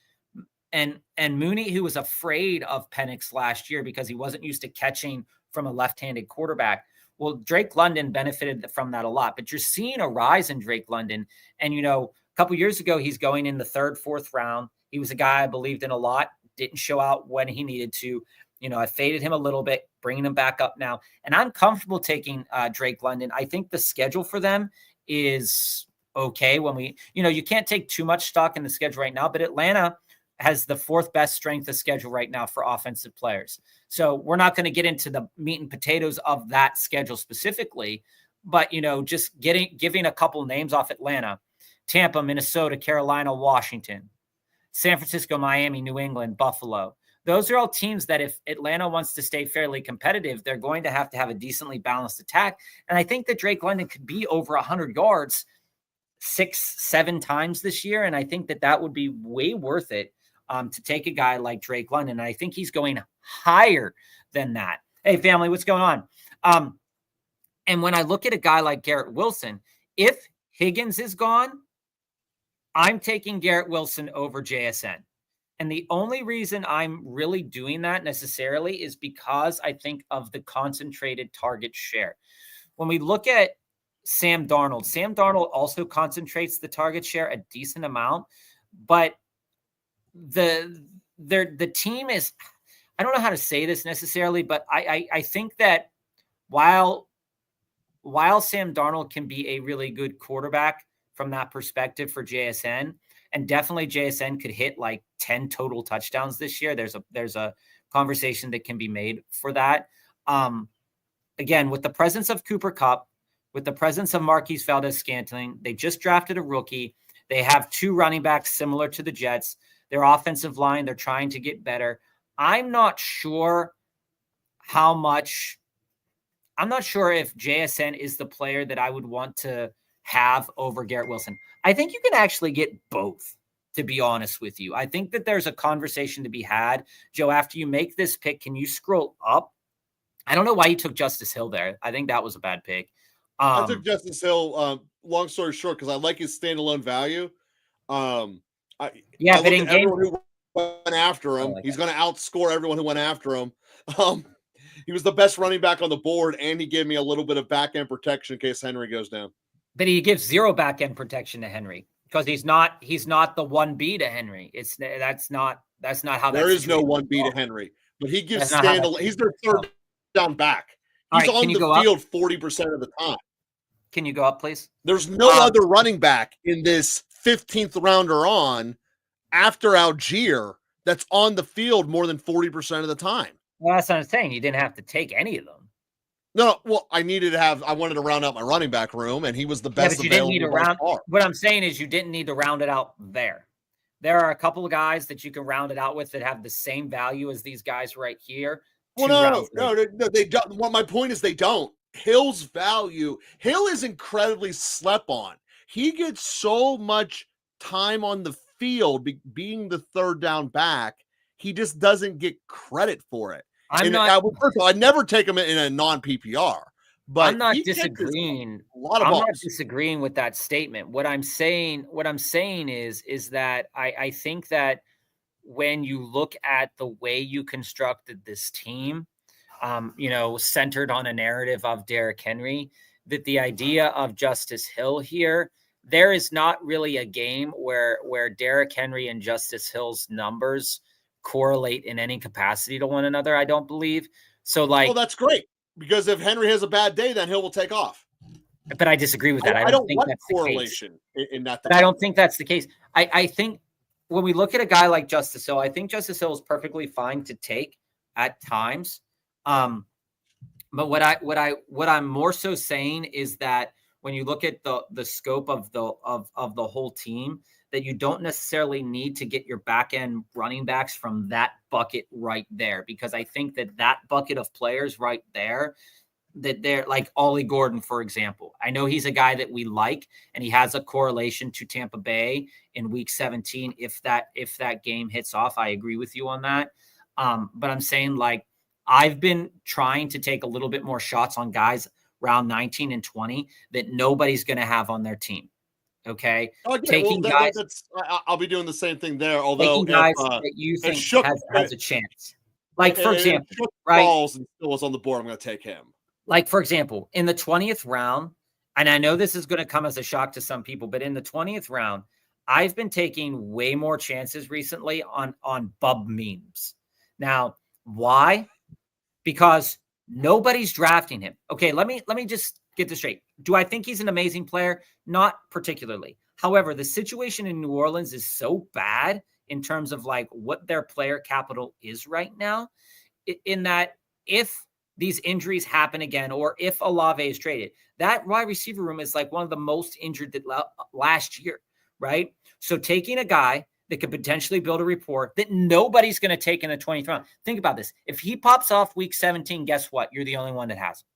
And Mooney, who was afraid of Penix last year because he wasn't used to catching from a left-handed quarterback. Well, Drake London benefited from that a lot, but you're seeing a rise in Drake London. And, a couple years ago, he's going in the 3rd, 4th round. He was a guy I believed in a lot, didn't show out when he needed to. I faded him a little bit, bringing him back up now. And I'm comfortable taking Drake London. I think the schedule for them is okay when you can't take too much stock in the schedule right now, but Atlanta has the 4th best strength of schedule right now for offensive players. So we're not going to get into the meat and potatoes of that schedule specifically, but, just giving a couple names off Atlanta: Tampa, Minnesota, Carolina, Washington, San Francisco, Miami, New England, Buffalo. Those are all teams that if Atlanta wants to stay fairly competitive, they're going to have a decently balanced attack. And I think that Drake London could be over 100 yards 6-7 times this year. And I think that would be way worth it to take a guy like Drake London. And I think he's going higher than that. Hey, family, what's going on? And when I look at a guy like Garrett Wilson, if Higgins is gone, I'm taking Garrett Wilson over JSN. And the only reason I'm really doing that necessarily is because I think of the concentrated target share. When we look at Sam Darnold also concentrates the target share a decent amount, but the team is, I don't know how to say this necessarily, but I think that while Sam Darnold can be a really good quarterback from that perspective for JSN, and definitely JSN could hit like 10 total touchdowns this year, there's a conversation that can be made for that. Again, with the presence of Cooper Kupp, with the presence of Marquise Valdes-Scantling, they just drafted a rookie. They have 2 running backs similar to the Jets. Their offensive line, they're trying to get better. I'm not sure if JSN is the player that I would want to have over Garrett Wilson. I think you can actually get both, to be honest with you. I think that there's a conversation to be had. Joe, after you make this pick, can you scroll up? I don't know why you took Justice Hill there. I think that was a bad pick. I took Justice Hill, long story short, because I like his standalone value. But in everyone who went after him, he's going to outscore everyone who went after him. He was the best running back on the board, and he gave me a little bit of back end protection in case Henry goes down. But he gives 0 back end protection to Henry because he's not the 1B to Henry. That's not how there is no 1B to Henry, but he gives standalone. He's their 3rd down back. He's on the field 40% of the time. Can you go up, please? There's no other running back in this 15th rounder on after Algier that's on the field more than 40% of the time. Well, that's what I'm saying. You didn't have to take any of them. No, well, I wanted to round out my running back room, and he was the best but you didn't need to round. What I'm saying is you didn't need to round it out there. There are a couple of guys that you can round it out with that have the same value as these guys right here. Well, no, they don't. Well, my point is they don't. Hill's value, Hill is incredibly slept on. He gets so much time on the field being the 3rd down back. He just doesn't get credit for it. First of all, I'd never take him in a non-PPR, but I'm not disagreeing. I'm not disagreeing with that statement. What I'm saying is that I think that when you look at the way you constructed this team, centered on a narrative of Derrick Henry, that the idea of Justice Hill here, there is not really a game where Derrick Henry and Justice Hill's numbers correlate in any capacity to one another, I don't believe. So well, that's great, because if Henry has a bad day, then Hill will take off. But I disagree with that. I don't think that's correlation in that. But I don't think that's the case. I think when we look at a guy like Justice Hill, I think Justice Hill is perfectly fine to take at times. But what I'm more so saying is that when you look at the scope of the whole team, that you don't necessarily need to get your back end running backs from that bucket right there, because I think that bucket of players right there, that they're like Ollie Gordon, for example. I know he's a guy that we like, and he has a correlation to Tampa Bay in week 17. If that game hits off, I agree with you on that. But I'm saying, like, I've been trying to take a little bit more shots on guys round 19 and 20 that nobody's going to have on their team. Okay. Okay, well, Taking guys, I'll be doing the same thing there. Although taking guys that you if think Shook has a chance. Like, for if example, Shook right? falls and still was on the board, I'm going to take him. Like, for example, in the 20th round, and I know this is going to come as a shock to some people, but in the 20th round, I've been taking way more chances recently on bub memes. Now, why? Because nobody's drafting him. Okay, let me just get this straight. Do I think he's an amazing player? Not particularly. However, the situation in New Orleans is so bad in terms of like what their player capital is right now, in that if these injuries happen again, or if Olave is traded, that wide receiver room is like one of the most injured that last year, right? So taking a guy that could potentially build a rapport that nobody's going to take in the 20th round. Think about this. If he pops off week 17, guess what? You're the only one that has him.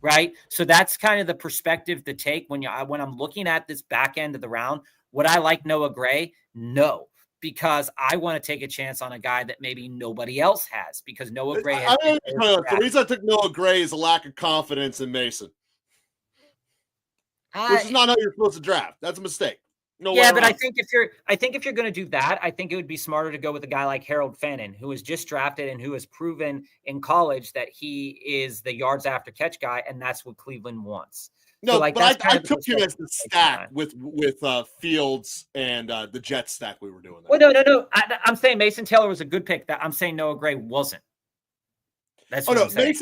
Right? So that's kind of the perspective to take when I'm looking at this back end of the round. Would I like Noah Gray? No, because I want to take a chance on a guy that maybe nobody else has, because Noah Gray has the reason I took Noah Gray is a lack of confidence in Mason, which is not how you're supposed to draft. That's a mistake. No yeah, but I think if you're going to do that, I think it would be smarter to go with a guy like Harold Fannin, who was just drafted and who has proven in college that he is the yards after catch guy, and that's what Cleveland wants. No, so, like, but I took him as the stack with Fields and the Jets stack we were doing. Well, no. I'm saying Mason Taylor was a good pick. That I'm saying Noah Gray wasn't. That's what I'm saying.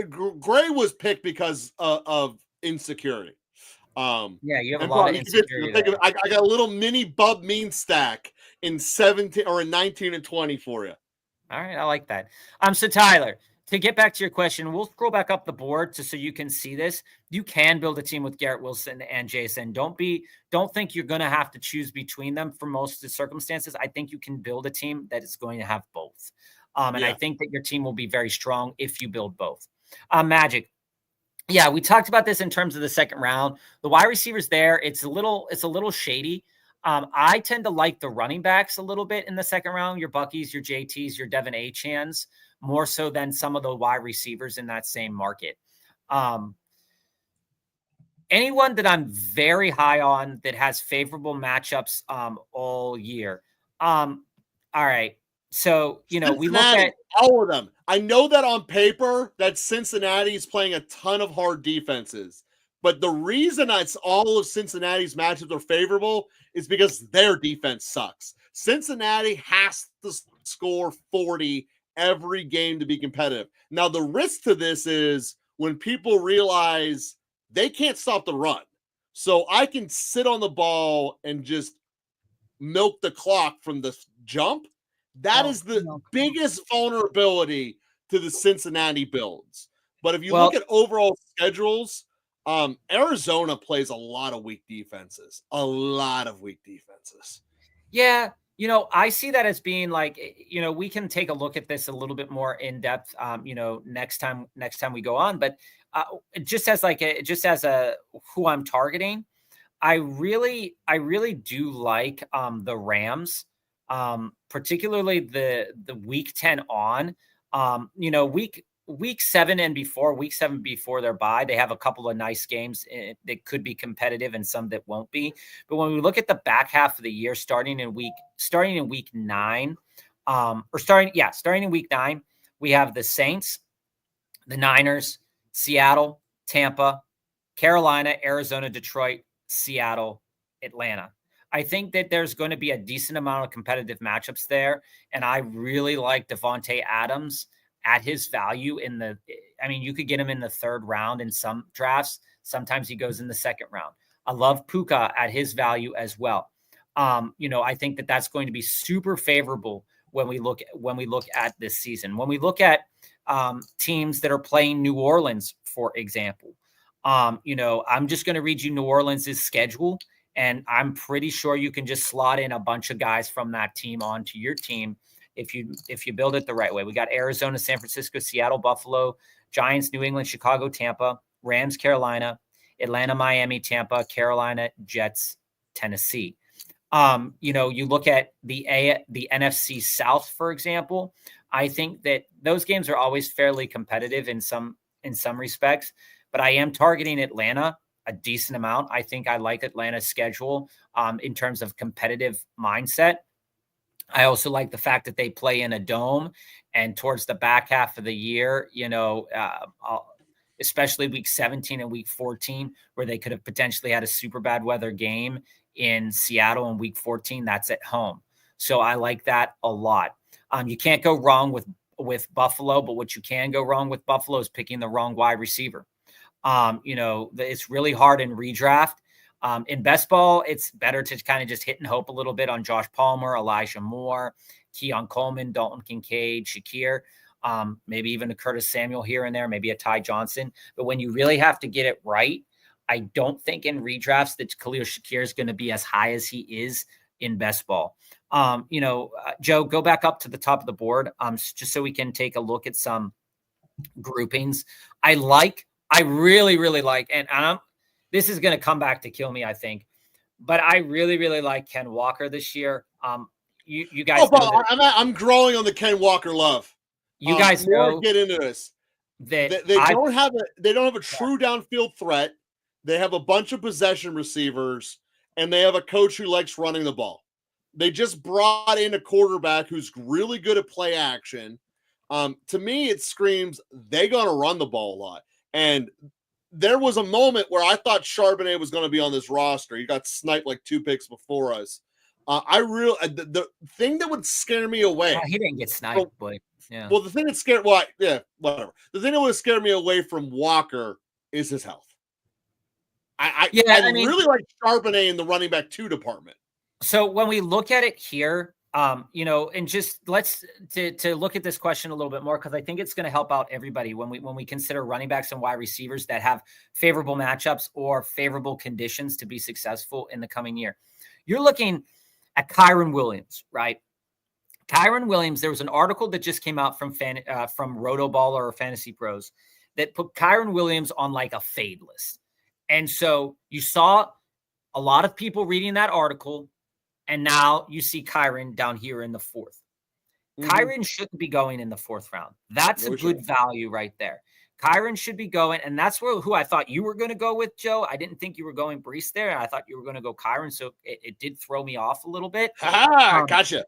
Gray was picked because of insecurity. Yeah, you have a lot of insecurity. I got a little mini bub mean stack in 17 or in 19 and 20 for you. All right, I like that. So Tyler, to get back to your question, we'll scroll back up the board so you can see this. You can build a team with Garrett Wilson and Jason. Don't think you're going to have to choose between them for most of the circumstances. I think you can build a team that is going to have both. And I think that your team will be very strong if you build both. Magic. Yeah, we talked about this in terms of the second round. The wide receivers there, it's a little shady. I tend to like the running backs a little bit in the second round. Your Buckies, your JTs, your Devin Achans, more so than some of the wide receivers in that same market. Anyone that I'm very high on that has favorable matchups all year. All right. So, we look at all of them. I know that on paper that Cincinnati is playing a ton of hard defenses, but the reason it's all of Cincinnati's matchups are favorable is because their defense sucks. Cincinnati has to score 40 every game to be competitive. Now, the risk to this is when people realize they can't stop the run. So I can sit on the ball and just milk the clock from the jump. That is the biggest vulnerability to the Cincinnati builds. But if you look at overall schedules, Arizona plays a lot of weak defenses. Yeah. I see that as being like, we can take a look at this a little bit more in depth, next time we go on. But just as a who I'm targeting, I really do like the Rams. Particularly the week 10 on, week 7 before their bye, they have a couple of nice games that could be competitive and some that won't be. But when we look at the back half of the year, starting in week 9, starting in week 9, we have the Saints, the Niners, Seattle, Tampa, Carolina, Arizona, Detroit, Seattle, Atlanta. I think that there's going to be a decent amount of competitive matchups there. And I really like Devontae Adams at his value you could get him in the third round in some drafts. Sometimes he goes in the second round. I love Puka at his value as well. I think that that's going to be super favorable when we look at this season. When we look at teams that are playing New Orleans, for example, I'm just going to read you New Orleans' schedule. And I'm pretty sure you can just slot in a bunch of guys from that team onto your team if you build it the right way. We got Arizona, San Francisco, Seattle, Buffalo, Giants, New England, Chicago, Tampa, Rams, Carolina, Atlanta, Miami, Tampa, Carolina, Jets, Tennessee. You look at the NFC South, for example. I think that those games are always fairly competitive in some respects, but I am targeting Atlanta a decent amount. I think I like Atlanta's schedule in terms of competitive mindset. I also like the fact that they play in a dome, and towards the back half of the year, especially week 17 and week 14, where they could have potentially had a super bad weather game in Seattle in week 14, that's at home. So I like that a lot. You can't go wrong with Buffalo, but what you can go wrong with Buffalo is picking the wrong wide receiver. It's really hard in redraft. In best ball, it's better to kind of just hit and hope a little bit on Josh Palmer, Elijah Moore, Keon Coleman, Dalton Kincaid, Shakir, maybe even a Curtis Samuel here and there, maybe a Ty Johnson. But when you really have to get it right, I don't think in redrafts that Khalil Shakir is going to be as high as he is in best ball. Joe, go back up to the top of the board just so we can take a look at some groupings. I really, really like, and this is going to come back to kill me, I think, but I really, really like Ken Walker this year. You guys, I'm growing on the Ken Walker love. You guys know, get into this. They don't have a true downfield threat. They have a bunch of possession receivers, and they have a coach who likes running the ball. They just brought in a quarterback who's really good at play action. To me, it screams they're going to run the ball a lot. And there was a moment where I thought Charbonnet was going to be on this roster. He got sniped like 2 picks before us. The thing that would scare me away. He didn't get sniped, boy. Yeah. Well, the thing that scared, whatever. The thing that would scare me away from Walker is his health. I really like Charbonnet in the running back 2 department. So when we look at it here, and just let's to look at this question a little bit more, because I think it's going to help out everybody when we consider running backs and wide receivers that have favorable matchups or favorable conditions to be successful in the coming year. You're looking at Kyren Williams, right? Kyren Williams, there was an article that just came out from Rotoballer or Fantasy Pros that put Kyren Williams on like a fade list. And so you saw a lot of people reading that article, and now you see Kyren down here in the 4th. Mm-hmm. Kyren shouldn't be going in the 4th round. That's a good value right there. Kyren should be going, and that's who I thought you were going to go with, Joe. I didn't think you were going Brees there. I thought you were going to go Kyren, so it did throw me off a little bit. Gotcha.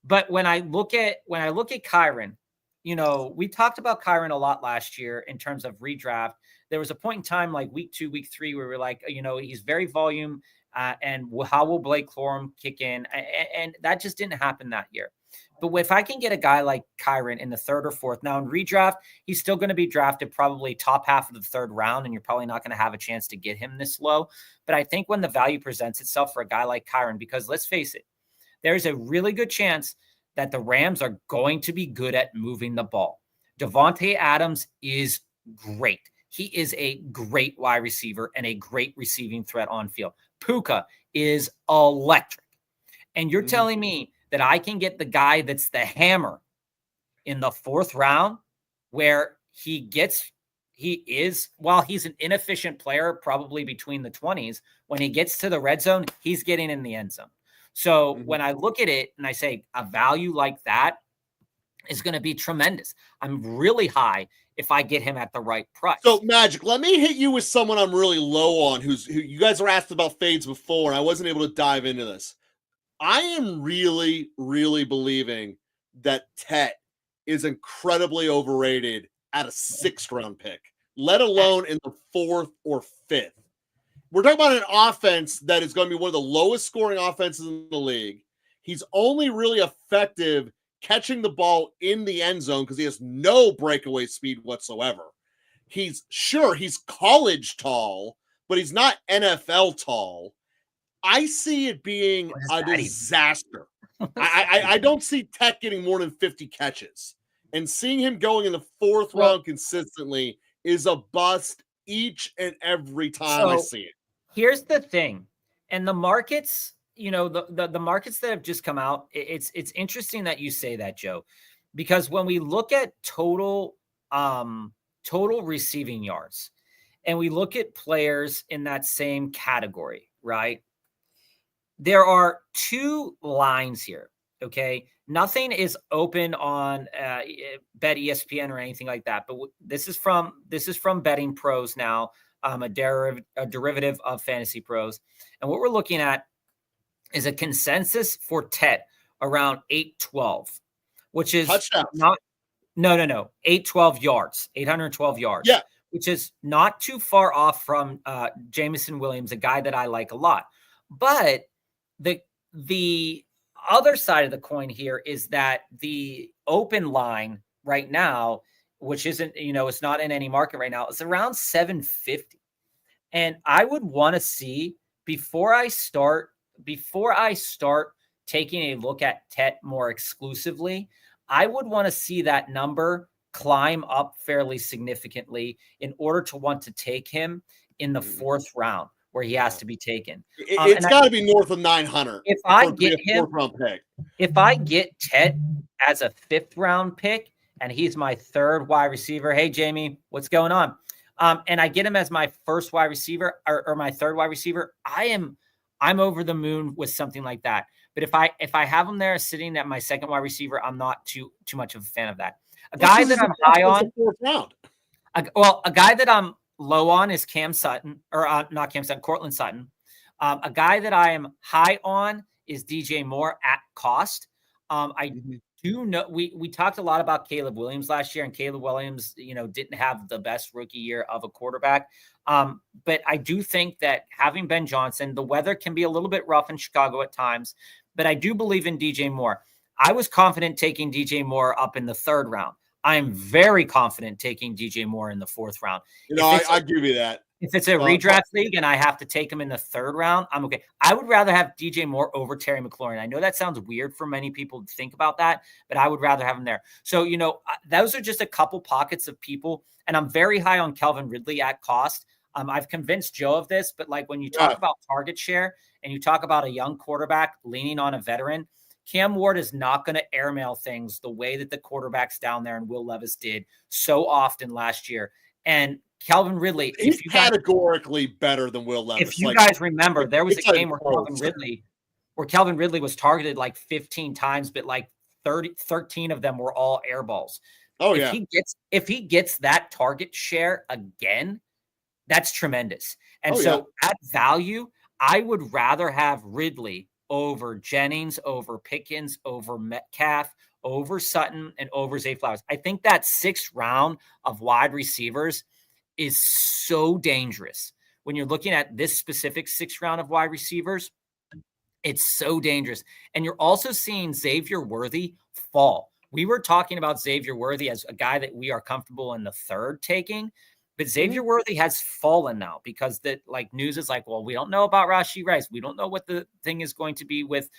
But when I look at Kyren, we talked about Kyren a lot last year in terms of redraft. There was a point in time like week 2, week 3, where we're like, he's very volume, and how will Blake Corum kick in? And that just didn't happen that year. But if I can get a guy like Kyren in the 3rd or 4th, now in redraft, he's still going to be drafted probably top half of the 3rd round, and you're probably not going to have a chance to get him this low. But I think when the value presents itself for a guy like Kyren, because let's face it, there's a really good chance that the Rams are going to be good at moving the ball. Devontae Adams is great. He is a great wide receiver and a great receiving threat on field. Puka is electric. And you're telling me that I can get the guy that's the hammer in the 4th round, where while he's an inefficient player, probably between the 20s, when he gets to the red zone, he's getting in the end zone. So when I look at it and I say a value like that is going to be tremendous, I'm really high if I get him at the right price. So Magic, let me hit you with someone I'm really low on, who you guys were asked about fades before, and I wasn't able to dive into this. I am really, really believing that Tet is incredibly overrated at a 6th round pick, let alone in the 4th or 5th. We're talking about an offense that is going to be one of the lowest scoring offenses in the league. He's only really effective catching the ball in the end zone because he has no breakaway speed whatsoever. He's college tall, but he's not NFL tall. I see it being a disaster. I don't see Tech getting more than 50 catches. And seeing him going in the 4th round consistently is a bust each and every time I see it. Here's the thing. And the markets, the markets that have just come out, it's interesting that you say that, Joe, because when we look at total receiving yards and we look at players in that same category, right? There are 2 lines here. Okay. Nothing is open on Bet ESPN or anything like that, but this is from Betting Pros now. a derivative of Fantasy Pros. And what we're looking at is a consensus for Tet around 812, which is touchdowns. not, no, 812 yards, 812 yards, Yeah. which is not too far off from Jameson Williams, a guy that I like a lot. But the other side of the coin here is that the open line right now, which isn't, it's not in any market right now, it's around 750. And I would want to see before I start taking a look at Tet more exclusively, I would want to see that number climb up fairly significantly in order to want to take him in the 4th round where he has to be taken. It's got to be north of 900. If I get him, 4th round pick. If I get Tet as a 5th round pick and he's my 3rd wide receiver, hey Jamie, what's going on? And I get him as my 1st wide receiver or my 3rd wide receiver, I'm over the moon with something like that. But if I have him there sitting at my 2nd wide receiver, I'm not too much of a fan of that. A guy that I'm high on, 4th round. A guy that I'm low on is Cam Sutton, or not Cam Sutton, Cortland Sutton. A guy that I am high on is DJ Moore at cost. I do know we talked a lot about Caleb Williams last year, and Caleb Williams, didn't have the best rookie year of a quarterback. But I do think that having Ben Johnson, the weather can be a little bit rough in Chicago at times, but I do believe in DJ Moore. I was confident taking DJ Moore up in the 3rd round. I am very confident taking DJ Moore in the 4th round. I give you that. If it's a redraft league and I have to take him in the 3rd round, I'm okay. I would rather have DJ Moore over Terry McLaurin. I know that sounds weird for many people to think about that, but I would rather have him there. So, those are just a couple pockets of people. And I'm very high on Calvin Ridley at cost. I've convinced Joe of this, but like when you talk about target share and you talk about a young quarterback leaning on a veteran, Cam Ward is not going to airmail things the way that the quarterbacks down there and Will Levis did so often last year. And Calvin Ridley, he's categorically better than Will Levis. If you guys remember, there was a game where Calvin Ridley was targeted like 15 times, but like 13 of them were all air balls. Oh, if he gets that target share again, that's tremendous. And at value, I would rather have Ridley over Jennings, over Pickens, over Metcalf, over Sutton, and over Zay Flowers. I think that 6th round of wide receivers is so dangerous. When you're looking at this specific 6th round of wide receivers, it's so dangerous. And you're also seeing Xavier Worthy fall. We were talking about Xavier Worthy as a guy that we are comfortable in the 3rd taking. But Xavier Worthy has fallen now because news is like, well, we don't know about Rashee Rice. We don't know what the thing is going to be with,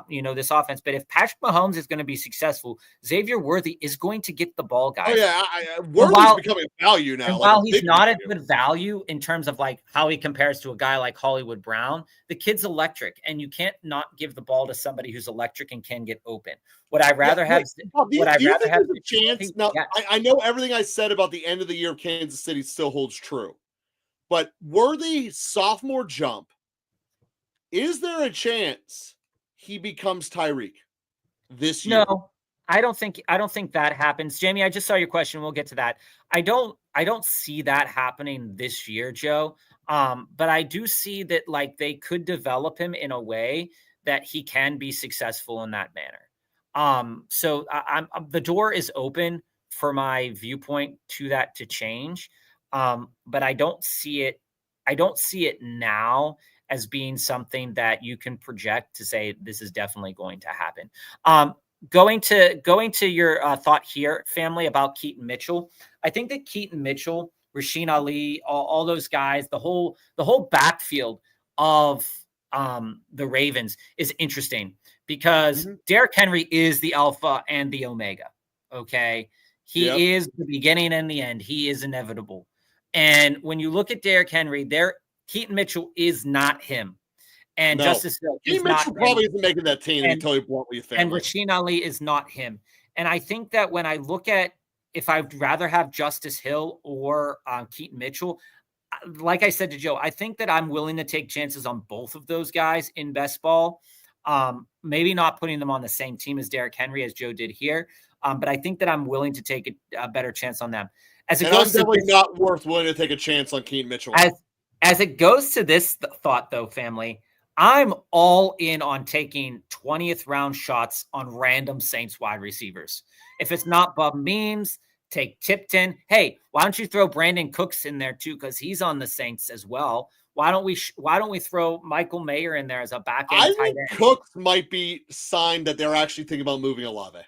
this offense. But if Patrick Mahomes is going to be successful, Xavier Worthy is going to get the ball, guys. Oh, yeah. Worthy's becoming value now. And while he's not a good value in terms of like how he compares to a guy like Hollywood Brown, the kid's electric, and you can't not give the ball to somebody who's electric and can get open. Would I rather have? Would I rather have a chance? Now, I know everything I said about the end of the year of Kansas City still holds true, but Worthy sophomore jump, is there a chance he becomes Tyreek this year? No, I don't think that happens. Jamie, I just saw your question. We'll get to that. I don't see that happening this year, Joe. But I do see that like they could develop him in a way that he can be successful in that manner. So the door is open for my viewpoint to that to change. But I don't see it now as being something that you can project to say this is definitely going to happen. Going to your thought here, family, about Keaton Mitchell. I think that Keaton Mitchell, Rasheen Ali, all those guys, the whole backfield of the Ravens is interesting because Derrick Henry is the alpha and the omega. Okay. He is the beginning and the end. He is inevitable. And when you look at Derrick Henry, Keaton Mitchell is not him. And Justice Hill is not Mitchell probably isn't making that team. And tell you what you think. And Rasheen Ali is not him. And I think that when I look at if I'd rather have Justice Hill or Keaton Mitchell, like I said to Joe, I think that I'm willing to take chances on both of those guys in best ball. Maybe not putting them on the same team as Derrick Henry, as Joe did here. But I think that I'm willing to take a better chance on them. I'm definitely not willing to take a chance on Keaton Mitchell. As it goes to this thought, though, family, I'm all in on taking 20th round shots on random Saints wide receivers. If it's not Bub Memes, take Tipton. Hey, why don't you throw Brandon Cooks in there too? Because he's on the Saints as well. Why don't we throw Michael Mayer in there as a back end tight end? Cooks might be signed that they're actually thinking about moving Olave.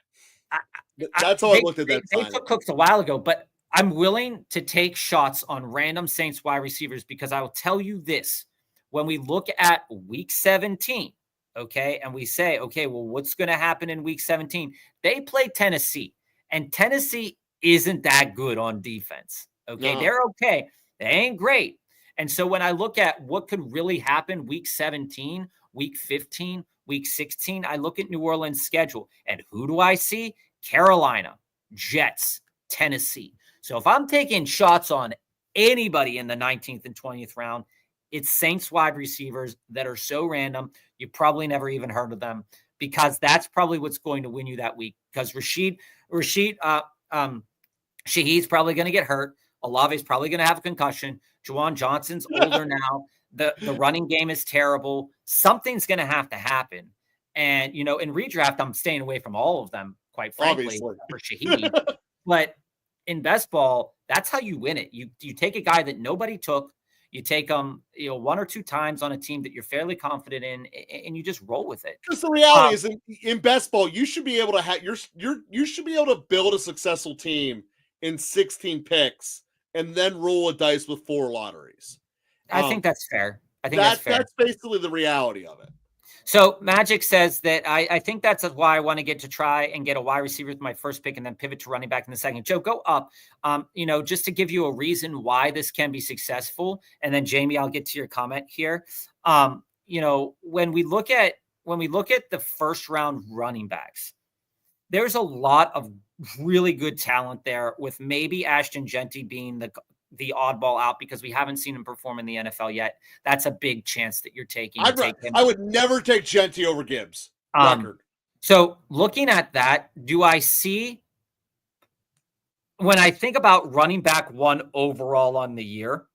That's how I looked at that. They took Cooks a while ago, but I'm willing to take shots on random Saints wide receivers because I will tell you this. When we look at week 17, okay, and we say, okay, well, what's going to happen in week 17? They play Tennessee, and Tennessee isn't that good on defense, okay? No. They're okay. They ain't great. And so when I look at what could really happen week 17, week 15, week 16, I look at New Orleans' schedule, and who do I see? Carolina, Jets, Tennessee. So if I'm taking shots on anybody in the 19th and 20th round, it's Saints wide receivers that are so random, you probably never even heard of them, because that's probably what's going to win you that week. Because Shaheed's probably going to get hurt. Olave's probably going to have a concussion. Juwan Johnson's older now. The running game is terrible. Something's going to have to happen. And, in redraft, I'm staying away from all of them, quite frankly, for Shaheed. But in best ball, that's how you win it. You take a guy that nobody took. You take them, one or two times on a team that you're fairly confident in, and you just roll with it. Because the reality is, in best ball, you should be able to have you should be able to build a successful team in 16 picks and then roll a dice with 4 lotteries. I think that's fair. I think that's fair. That's basically the reality of it. So Magic says that I think that's why I want to get to try and get a wide receiver with my first pick and then pivot to running back in the second. Joe, go up, just to give you a reason why this can be successful. And then Jamie, I'll get to your comment here. When we look at the first round running backs, there's a lot of really good talent there, with maybe Ashton Genty being the oddball out because we haven't seen him perform in the NFL yet. That's a big chance that you're taking. I would never take Genty over Gibbs. So looking at that, do I see, when I think about running back 1 overall on the year,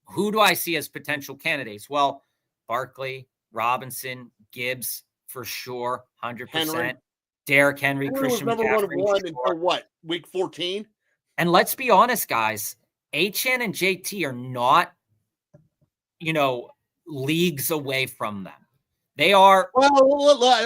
who do I see as potential candidates? Well, Barkley, Robinson, Gibbs, for sure, 100%. Derrick Henry, Christian McCaffrey. Number 1 until what? Week 14? And let's be honest, guys, Achane and JT are not, leagues away from them. They are. Well,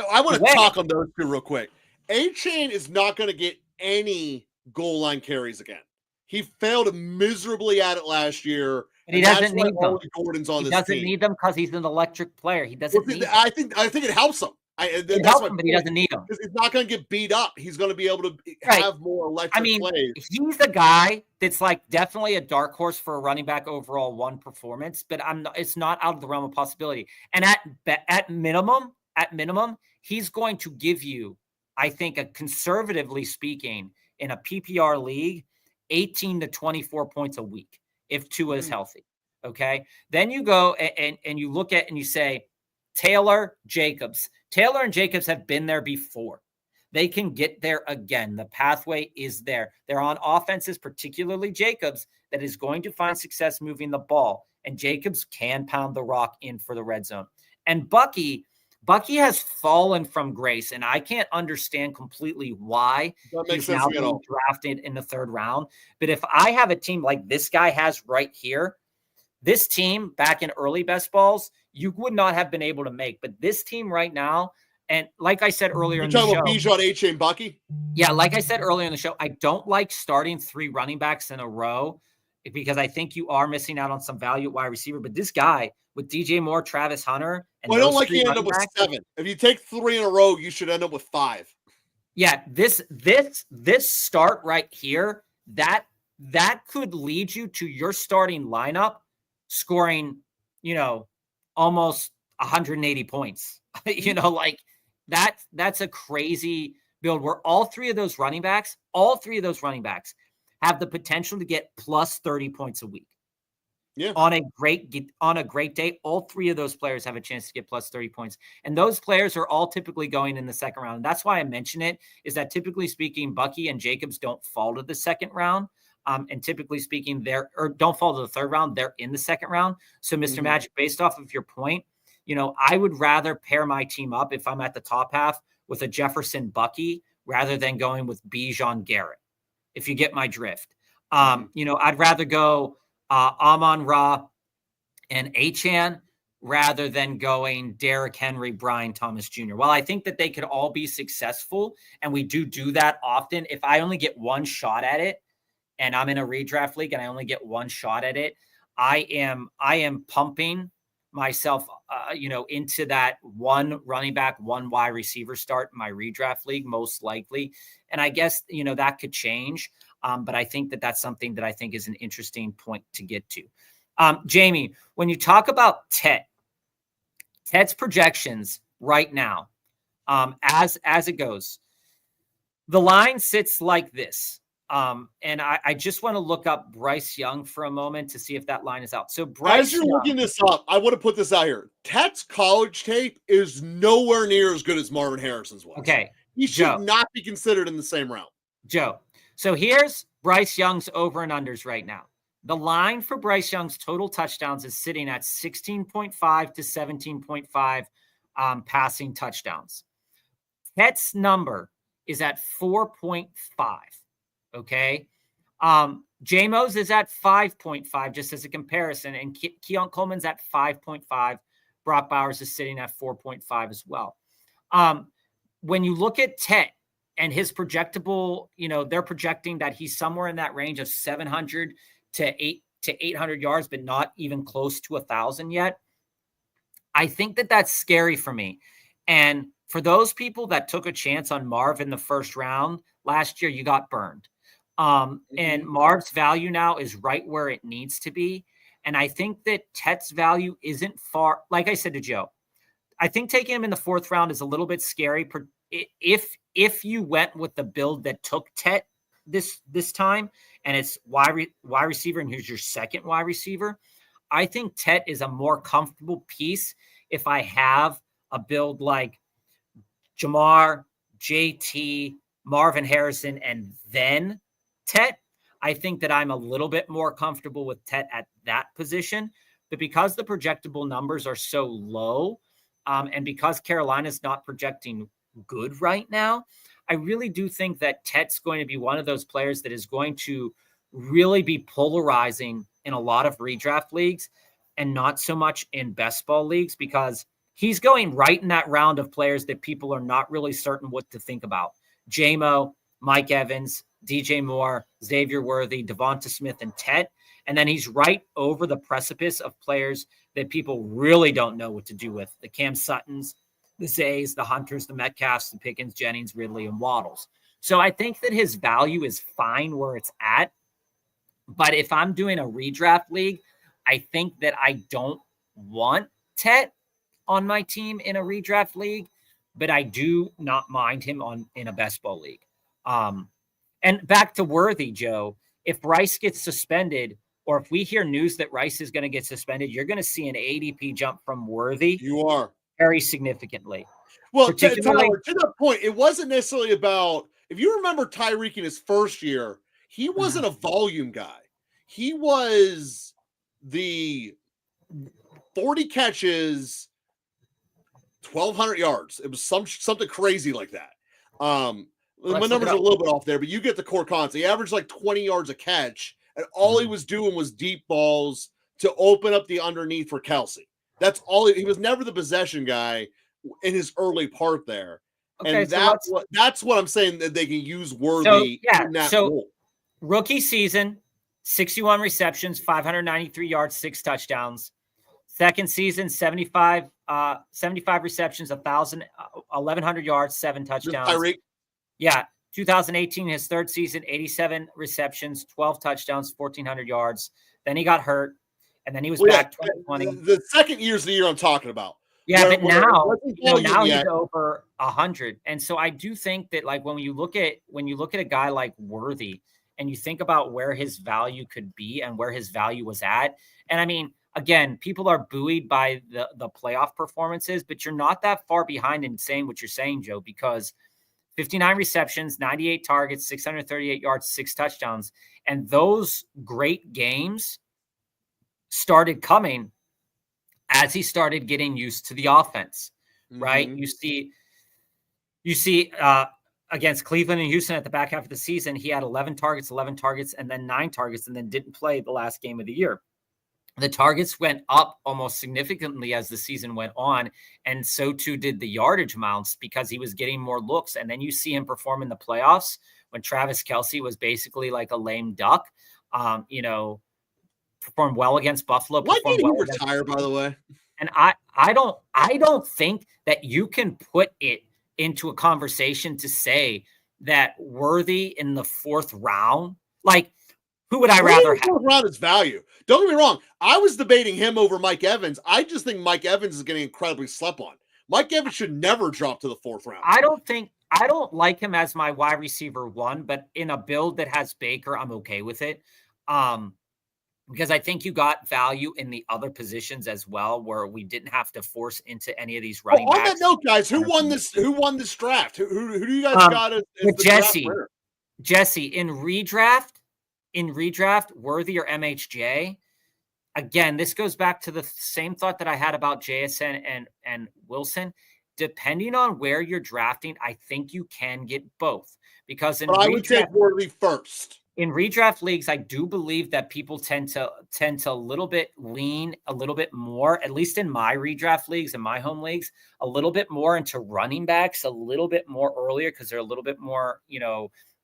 I want to talk on those two real quick. Achane is not going to get any goal line carries again. He failed miserably at it last year. But he doesn't need them. Gordon's on he this doesn't team. need them because he's an electric player. He doesn't need them. I think it helps him. It helps him, but he doesn't need them. He's not going to get beat up. He's going to be able to have more electric plays. He's the guy that's definitely a dark horse for a running back overall 1 performance, but it's not out of the realm of possibility. And at minimum, he's going to give you, I think, conservatively speaking, in a PPR league, 18 to 24 points a week if Tua is healthy. Okay. Then you go and you look at and you say, Taylor and Jacobs have been there before. They can get there again. The pathway is there. They're on offenses, particularly Jacobs, that is going to find success moving the ball. And Jacobs can pound the rock in for the red zone. And Bucky has fallen from grace, and I can't understand completely why he's now being drafted in the 3rd round. But if I have a team like this guy has right here, this team back in early best balls, you would not have been able to make. But this team right now, and like I said earlier in the show. You're talking about Bijan, Achane, Bucky? Yeah, like I said earlier in the show, I don't like starting 3 running backs in a row because I think you are missing out on some value at wide receiver. But this guy with DJ Moore, Travis Hunter, and I don't like you end up with 7. If you take 3 in a row, you should end up with 5. Yeah, this start right here, that could lead you to your starting lineup scoring, almost 180 points. That's a crazy build where all three of those running backs have the potential to get plus 30 points a week. Yeah. On a great day, all three of those players have a chance to get plus 30 points. And those players are all typically going in the second round. And that's why I mention it, is that typically speaking, Bucky and Jacobs don't fall to the second round. And typically speaking, don't fall to the third round. They're in the second round. So, Mr. Magic, based off of your point, I would rather pair my team up if I'm at the top half with a Jefferson Bucky rather than going with Bijan Garrett, if you get my drift. I'd rather go Amon-Ra and Achane rather than going Derrick Henry, Brian Thomas Jr. Well, I think that they could all be successful, and we do that often. If I only get one shot at it, and I'm in a redraft league and I only get one shot at it, I am pumping myself, into that one running back, one wide receiver start in my redraft league, most likely. And I guess, that could change. But I think that that's something that I think is an interesting point to get to. Jamie, when you talk about Ted's projections right now, as it goes, the line sits like this. And I just want to look up Bryce Young for a moment to see if that line is out. So as you're looking this up, I want to put this out here. Ted's college tape is nowhere near as good as Marvin Harrison's was. Okay. He should not be considered in the same round. Joe. So here's Bryce Young's over and unders right now. The line for Bryce Young's total touchdowns is sitting at 16.5 to 17.5 passing touchdowns. Ted's number is at 4.5. Okay. J-Mo's is at 5.5, just as a comparison. And Keon Coleman's at 5.5. Brock Bowers is sitting at 4.5 as well. When you look at Ted and his projectable, they're projecting that he's somewhere in that range of 700 to 800 yards, but not even close to 1,000 yet. I think that that's scary for me. And for those people that took a chance on Marv in the first round last year, you got burned. And Marv's value now is right where it needs to be. And I think that Ted's value isn't far. Like I said to Joe, I think taking him in the fourth round is a little bit scary. If you went with the build that took Ted this time, and it's wide receiver, and here's your second wide receiver, I think Ted is a more comfortable piece if I have a build like Jamar, JT, Marvin Harrison, and then Ted. I think that I'm a little bit more comfortable with Ted at that position. But because the projectable numbers are so low, and because Carolina's not projecting good right now, I really do think that Ted's going to be one of those players that is going to really be polarizing in a lot of redraft leagues and not so much in best ball leagues, because he's going right in that round of players that people are not really certain what to think about. J-Mo, Mike Evans, DJ Moore, Xavier Worthy, Devonta Smith, and Ted. And then he's right over the precipice of players that people really don't know what to do with. The Cam Suttons, the Zays, the Hunters, the Metcalfs, the Pickens, Jennings, Ridley, and Waddles. So I think that his value is fine where it's at. But if I'm doing a redraft league, I think that I don't want Ted on my team in a redraft league, but I do not mind him in a best ball league. And back to Worthy, Joe, if Rice gets suspended, or if we hear news that Rice is going to get suspended, you're going to see an ADP jump from Worthy. You are. Very significantly. Well, Tyler, to that point, it wasn't necessarily about, if you remember Tyreek in his first year, he wasn't a volume guy. He was the 40 catches, 1,200 yards. It was something crazy like that. My numbers are a little bit off there, but you get the core concept. He averaged like 20 yards a catch, and all he was doing was deep balls to open up the underneath for Kelsey. That's all. He was never the possession guy in his early part there. Okay, and so that's what I'm saying, that they can use Worthy in that role. Rookie season, 61 receptions, 593 yards, 6 touchdowns. Second season, 75 receptions, 1,100 yards, 7 touchdowns. Tyreek. Yeah. 2018, his third season, 87 receptions, 12 touchdowns, 1,400 yards. Then he got hurt, and then he was back 2020. The second year's the year I'm talking about. Yeah, but now he's over 100. And so I do think that, like, when you look at a guy like Worthy and you think about where his value could be and where his value was at. And I mean, again, people are buoyed by the playoff performances, but you're not that far behind in saying what you're saying, Joe, because 59 receptions, 98 targets, 638 yards, 6 touchdowns. And those great games started coming as he started getting used to the offense, right? You see against Cleveland and Houston at the back half of the season, he had 11 targets, and then 9 targets, and then didn't play the last game of the year. The targets went up almost significantly as the season went on, and so too did the yardage amounts because he was getting more looks. And then you see him perform in the playoffs when Travis Kelce was basically like a lame duck. Performed well against Buffalo. Why did he retire, by the way? And I don't think that you can put it into a conversation to say that Worthy in the 4th round, like, who would I rather have? 4th round is value. Don't get me wrong. I was debating him over Mike Evans. I just think Mike Evans is getting incredibly slept on. Mike Evans should never drop to the 4th round. I don't like him as my wide receiver 1, but in a build that has Baker, I'm okay with it. Because I think you got value in the other positions as well, where we didn't have to force into any of these running backs. On that note, guys, who won this draft? Who do you guys got as the Jesse? Draft winner? Jesse, in redraft, Worthy or MHJ? Again, this goes back to the same thought that I had about JSN and Wilson. Depending on where you're drafting, I think you can get both. Because I would take Worthy first. In redraft leagues, I do believe that people tend to a little bit lean a little bit more, at least in my redraft leagues and my home leagues, a little bit more into running backs a little bit more earlier because they're a little bit more,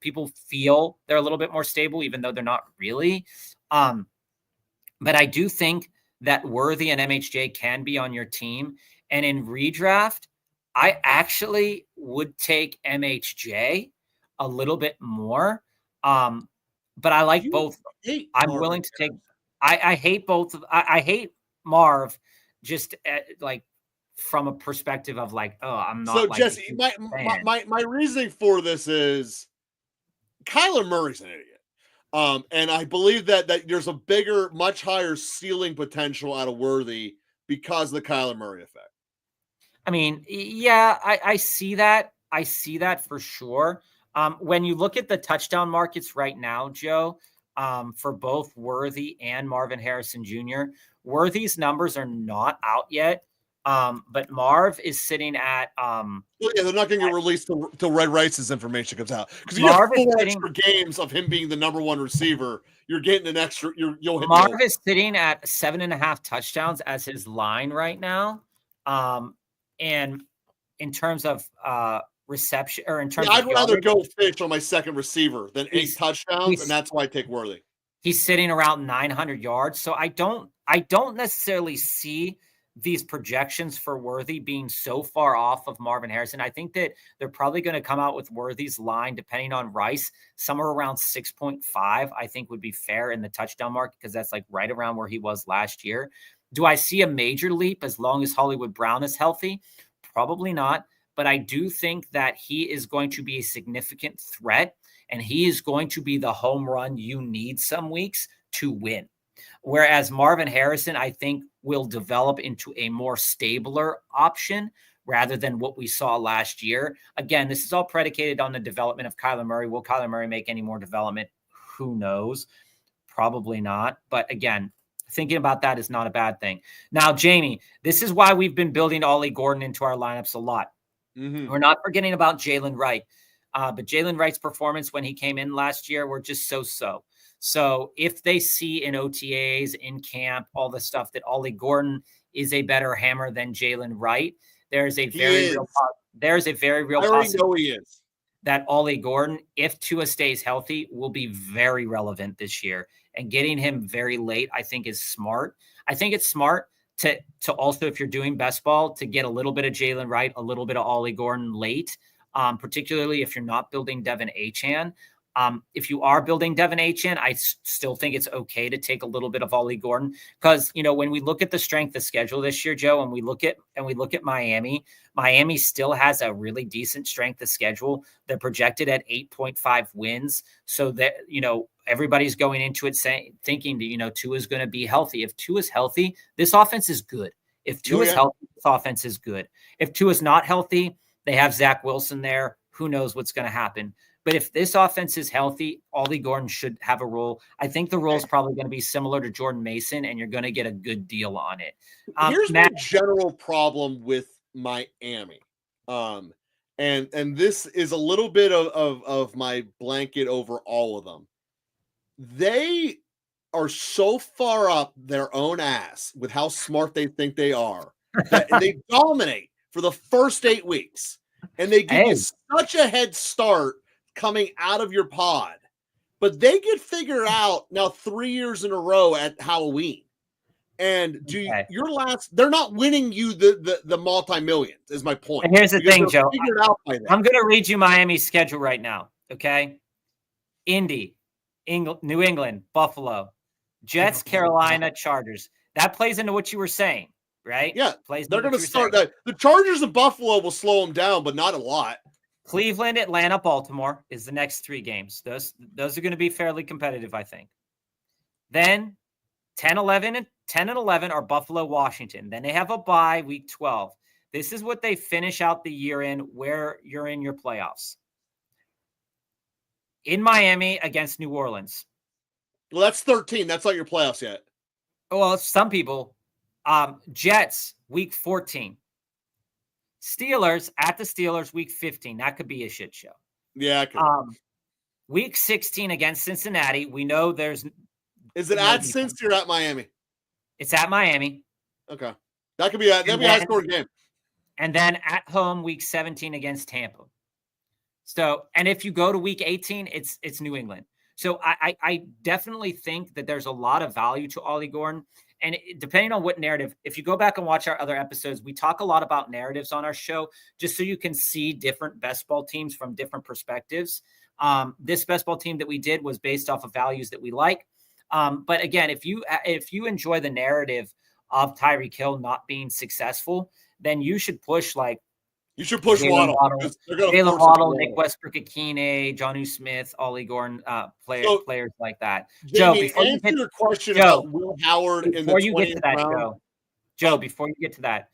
people feel they're a little bit more stable, even though they're not really. But I do think that Worthy and MHJ can be on your team. And in redraft, I actually would take MHJ a little bit more. But I like both. I'm willing to take. I hate both. I hate Marv, just like from a perspective of like, oh, I'm not. So Jesse, my reasoning for this is Kyler Murray's an idiot, and I believe that there's a bigger, much higher ceiling potential out of Worthy because of the Kyler Murray effect. I mean, yeah, I see that. I see that for sure. When you look at the touchdown markets right now, Joe, for both Worthy and Marvin Harrison Jr., Worthy's numbers are not out yet, but Marv is sitting at they're not going to get released till Red Rice's information comes out, because you have 4 extra games of him being the number 1 receiver. You're getting an extra. You'll hit. Marv is sitting at 7.5 touchdowns as his line right now, and in terms of reception, or in terms of I'd rather go fish on my second receiver than 8 touchdowns, and that's why I take Worthy. He's sitting around 900 yards, so I don't necessarily see these projections for Worthy being so far off of Marvin Harrison. I think that they're probably going to come out with Worthy's line, depending on Rice, somewhere around 6.5, I think would be fair in the touchdown market, because that's like right around where he was last year. Do I see a major leap as long as Hollywood Brown is healthy? Probably not. But I do think that he is going to be a significant threat, and he is going to be the home run you need some weeks to win. Whereas Marvin Harrison, I think, will develop into a more stabler option rather than what we saw last year. Again, this is all predicated on the development of Kyler Murray. Will Kyler Murray make any more development? Who knows? Probably not. But again, thinking about that is not a bad thing. Now, Jamie, this is why we've been building Ollie Gordon into our lineups a lot. Mm-hmm. We're not forgetting about Jalen Wright. But Jalen Wright's performance when he came in last year were just so. So if they see in OTAs, in camp, all the stuff that Ollie Gordon is a better hammer than Jalen Wright, there's a very real possibility that Ollie Gordon, if Tua stays healthy, will be very relevant this year. And getting him very late, I think, is smart. I think it's smart to also, if you're doing best ball, to get a little bit of Jalen Wright, a little bit of Ollie Gordon late, particularly if you're not building Devin Achane. If you are building Devin Achan, I still think it's okay to take a little bit of Ollie Gordon because, when we look at the strength of schedule this year, Joe, and we look at Miami still has a really decent strength of schedule. They're projected at 8.5 wins. So that, everybody's going into it thinking that, Tua is going to be healthy. If Tua is healthy, this offense is good. If Tua is healthy, this offense is good. If Tua is not healthy, they have Zach Wilson there. Who knows what's going to happen? But if this offense is healthy, Ollie Gordon should have a role. I think the role is probably going to be similar to Jordan Mason, and you're going to get a good deal on it. Here's my general problem with Miami. And this is a little bit of my blanket over all of them. They are so far up their own ass with how smart they think they are that they dominate for the first 8 weeks. And they give you such a head start coming out of your pod, but they get figured out now 3 years in a row at Halloween. And they're not winning you the multi-millions is my point. And here's the thing, Joe. I'm going to read you Miami's schedule right now. Okay. Indy, New England, Buffalo, Jets, Carolina, Chargers. That plays into what you were saying, right? Yeah. They're going to start that. The Chargers and Buffalo will slow them down, but not a lot. Cleveland, Atlanta, Baltimore is the next 3 games. Those are going to be fairly competitive, I think. Then 10 and 11 are Buffalo, Washington. Then they have a bye week 12. This is what they finish out the year in where you're in your playoffs. In Miami against New Orleans. Well, that's 13. That's not your playoffs yet. Well, some people. Jets, week 14. Steelers at the Steelers, week 15. That could be a shit show. Yeah, it could. Week 16 against Cincinnati. We know there's. Is it at Cincy or at Miami? It's at Miami. Okay, that'd be a high scoring game. And then at home, week 17 against Tampa. So, and if you go to week 18, it's New England. So I definitely think that there's a lot of value to Ollie Gordon. And depending on what narrative, if you go back and watch our other episodes, we talk a lot about narratives on our show, just so you can see different best ball teams from different perspectives. This best ball team that we did was based off of values that we like. But again, if you enjoy the narrative of Tyreek Hill not being successful, then you should push Waddle. Jalen Waddle, Nick Westbrook-Ikhine, Jonnu Smith, Ollie Gordon, players like that. Jamie, Joe, before you get your question about Will Howard in the 20th round. Joe, before you get to that,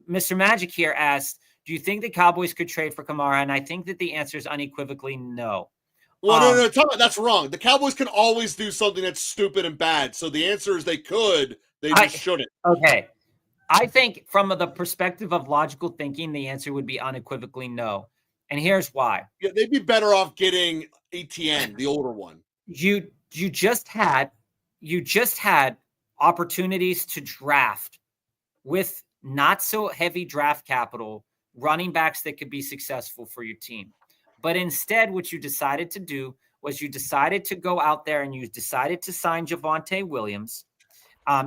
Mr. Magic here asked, do you think the Cowboys could trade for Kamara? And I think that the answer is unequivocally no. Well, no, that's wrong. The Cowboys can always do something that's stupid and bad. So the answer is they could. They just shouldn't. Okay. I think from the perspective of logical thinking, the answer would be unequivocally no. And here's why. Yeah, they'd be better off getting ETN, the older one. You just had opportunities to draft with not so heavy draft capital, running backs that could be successful for your team. But instead, what you decided to do was you decided to go out there and you decided to sign Javonte Williams.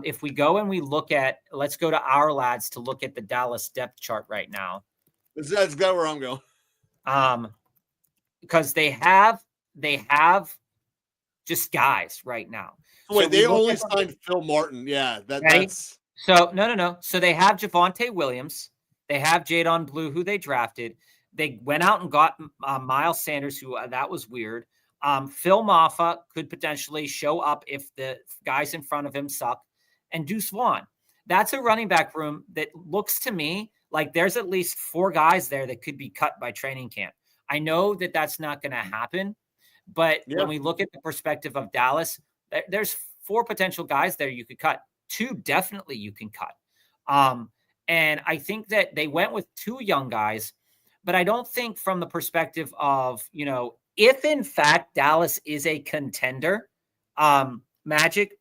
If we go and we let's go to our lads to look at the Dallas depth chart right now. That's where I'm going. Because they have just guys right now. Wait, they only signed Phil Martin. Yeah, that's so no. So they have Javonte Williams. They have Jadon Blue, who they drafted. They went out and got Miles Sanders, who that was weird. Phil Maffa could potentially show up if the guys in front of him suck. And Deuce Vaughn. That's a running back room that looks to me like there's at least 4 guys there that could be cut by training camp. I know that that's not going to happen, but when we look at the perspective of Dallas, there's 4 potential guys there you could cut. 2 definitely you can cut. And I think that they went with 2 young guys, but I don't think from the perspective of, if in fact Dallas is a contender, Magic,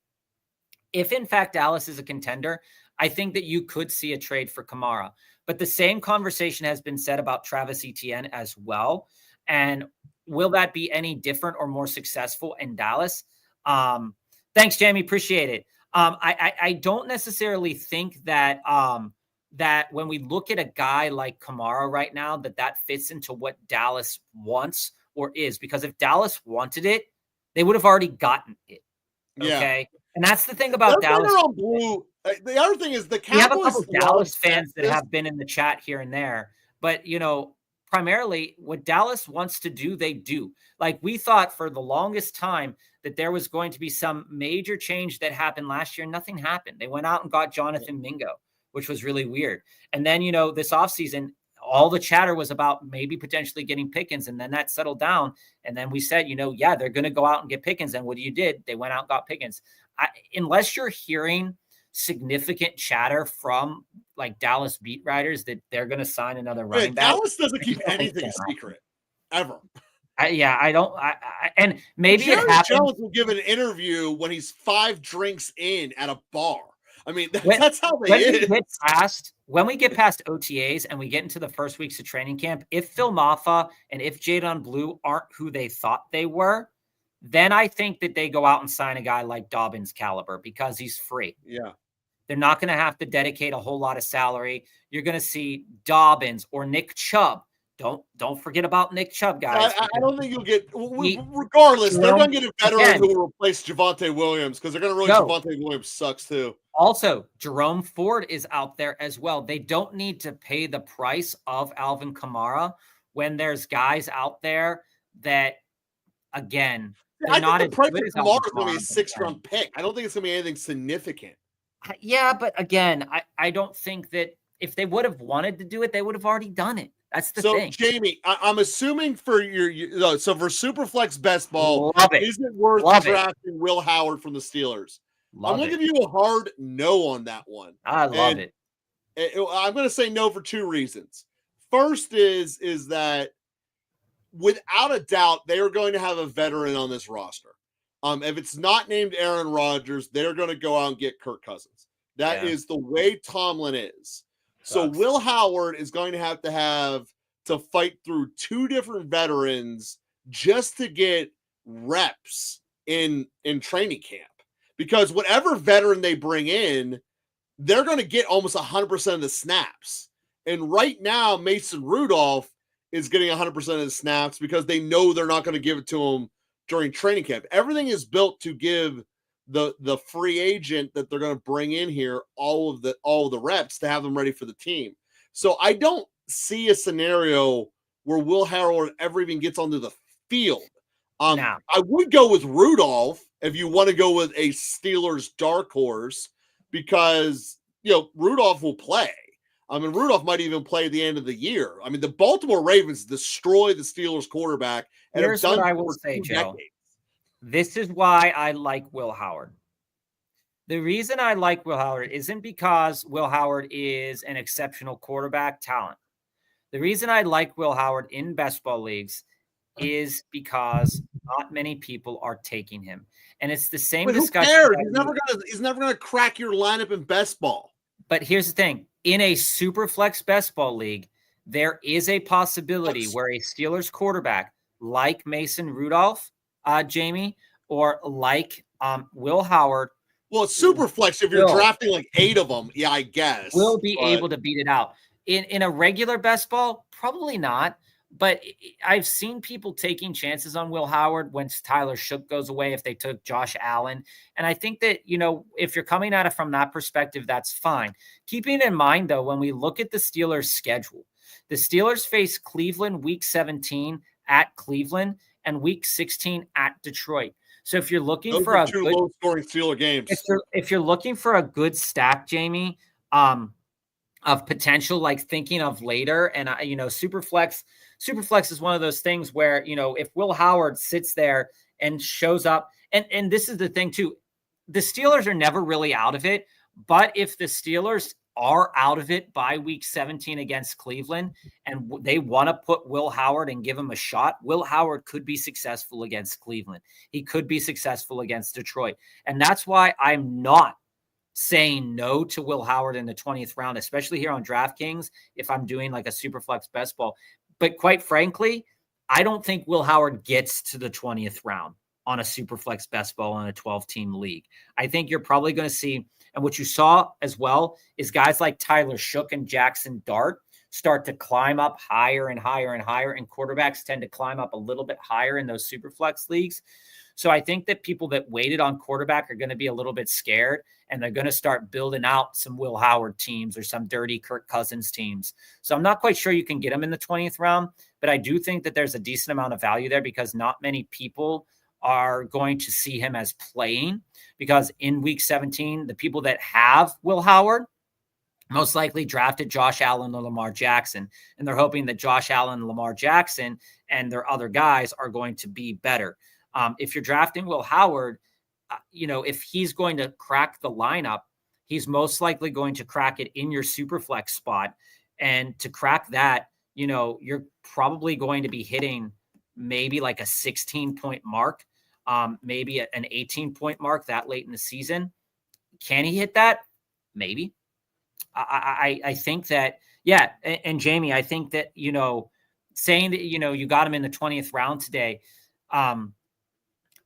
if in fact Dallas is a contender, I think that you could see a trade for Kamara. But the same conversation has been said about Travis Etienne as well. And will that be any different or more successful in Dallas? Thanks, Jamie. Appreciate it. I don't necessarily think that that when we look at a guy like Kamara right now, that fits into what Dallas wants. or is, because if Dallas wanted it, they would have already gotten it. Okay. Yeah. And that's the thing about Dallas. On blue. The other thing is the Cowboys. We have a couple Dallas fans that have been in the chat here and there, but primarily what Dallas wants to do, they do. Like, we thought for the longest time that there was going to be some major change that happened last year. Nothing happened. They went out and got Jonathan Mingo, which was really weird. And then, this offseason, all the chatter was about maybe potentially getting Pickens, and then that settled down. And then we said, yeah, they're going to go out and get Pickens. And what did? They went out and got Pickens. Unless you're hearing significant chatter from like Dallas beat writers that they're going to sign another running back. Dallas doesn't keep anything secret ever. I don't. And maybe Jerry Jones will give an interview when he's 5 drinks in at a bar. I mean, that's how they is. When we get past OTAs and we get into the first weeks of training camp, if Phil Maffa and if Jadon Blue aren't who they thought they were, then I think that they go out and sign a guy like Dobbins caliber because he's free. Yeah. They're not going to have to dedicate a whole lot of salary. You're going to see Dobbins or Nick Chubb. Don't forget about Nick Chubb, guys. I don't think you'll get, regardless, they're going to get a veteran who will replace Javonte Williams because they're going to realize Javonte Williams sucks too. Also, Jerome Ford is out there as well. They don't need to pay the price of Alvin Kamara when there's guys out there that, again, I think the price of Kamara is going to be a 6th-round pick. I don't think it's going to be anything significant. Yeah, but again, I don't think that if they would have wanted to do it, they would have already done it. That's the thing. So, Jamie, I'm assuming for so for Superflex Best Ball, is it worth drafting Will Howard from the Steelers? I'm going to give you a hard no on that one. I love it. I'm going to say no for 2 reasons. First is that without a doubt, they are going to have a veteran on this roster. If it's not named Aaron Rodgers, they're going to go out and get Kirk Cousins. That is the way Tomlin is. So Will Howard is going to have to fight through 2 different veterans just to get reps in training camp. Because whatever veteran they bring in, they're going to get almost 100% of the snaps. And right now, Mason Rudolph is getting 100% of the snaps because they know they're not going to give it to him during training camp. Everything is built to give the free agent that they're going to bring in here all of the reps to have them ready for the team. So I don't see a scenario where Will Howard ever even gets onto the field. I would go with Rudolph if you want to go with a Steelers dark horse because Rudolph will play. I mean, Rudolph might even play at the end of the year. I mean, the Baltimore Ravens destroy the Steelers quarterback. And here's what I will say, Joe. This is why I like Will Howard. The reason I like Will Howard isn't because Will Howard is an exceptional quarterback talent. The reason I like Will Howard in best ball leagues is because not many people are taking him. And it's the same discussion. Who cares? He's never gonna crack your lineup in best ball. But here's the thing. In a super flex best ball league, there is a possibility where a Steelers quarterback like Mason Rudolph, Jamie, or like Will Howard. Well, it's super flex if you're drafting like 8 of them. Yeah, I guess. Will be able to beat it out. In a regular best ball, probably not. But I've seen people taking chances on Will Howard when Tyler Shook goes away, if they took Josh Allen. And I think that, if you're coming at it from that perspective, that's fine. Keeping in mind, though, when we look at the Steelers' schedule, the Steelers face Cleveland week 17 at Cleveland and week 16 at Detroit. So if you're looking for a good low-scoring Steeler games, if you're looking for a good stack, Jamie, of potential, like thinking of later, and Superflex is one of those things where if Will Howard sits there and shows up, and this is the thing too, the Steelers are never really out of it, but if the Steelers are out of it by week 17 against Cleveland and they want to put Will Howard and give him a shot, Will Howard could be successful against Cleveland. He could be successful against Detroit. And that's why I'm not saying no to Will Howard in the 20th round, especially here on DraftKings, if I'm doing like a super flex best ball. But quite frankly, I don't think Will Howard gets to the 20th round on a super flex best ball in a 12-team league. I think you're probably going to see, and what you saw as well is guys like Tyler Shook and Jackson Dart, start to climb up higher and higher and higher, and quarterbacks tend to climb up a little bit higher in those super flex leagues. So I think that people that waited on quarterback are going to be a little bit scared, and they're going to start building out some Will Howard teams or some dirty Kirk Cousins teams. So I'm not quite sure you can get him in the 20th round, but I do think that there's a decent amount of value there because not many people are going to see him as playing, because in week 17, the people that have Will Howard most likely drafted Josh Allen or Lamar Jackson, and they're hoping that Josh Allen, Lamar Jackson, and their other guys are going to be better. If you're drafting Will Howard, if he's going to crack the lineup, he's most likely going to crack it in your super flex spot. And to crack that, you're probably going to be hitting maybe like a 16-point mark, maybe an 18-point mark that late in the season. Can he hit that? Maybe. I think that, yeah. And Jamie, I think that, saying that, you got him in the 20th round today,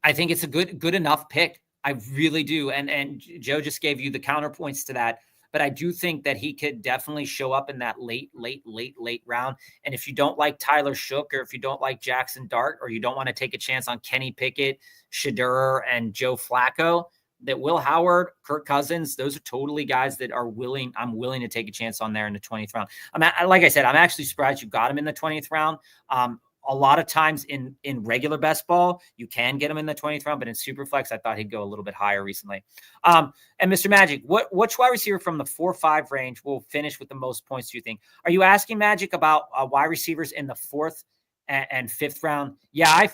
I think it's a good enough pick. I really do. And Joe just gave you the counterpoints to that. But I do think that he could definitely show up in that late round. And if you don't like Tyler Shook, or if you don't like Jackson Dart, or you don't want to take a chance on Kenny Pickett, Shadur, and Joe Flacco, that Will Howard, Kirk Cousins, those are totally guys that I'm willing to take a chance on there in the 20th round. Like I said, I'm actually surprised you got him in the 20th round. A lot of times in regular best ball, you can get him in the 20th round, but in Superflex, I thought he'd go a little bit higher recently. And Mr. Magic, which wide receiver from the 4-5 range will finish with the most points, do you think? Are you asking Magic about wide receivers in the 4th and 5th round? Yeah, I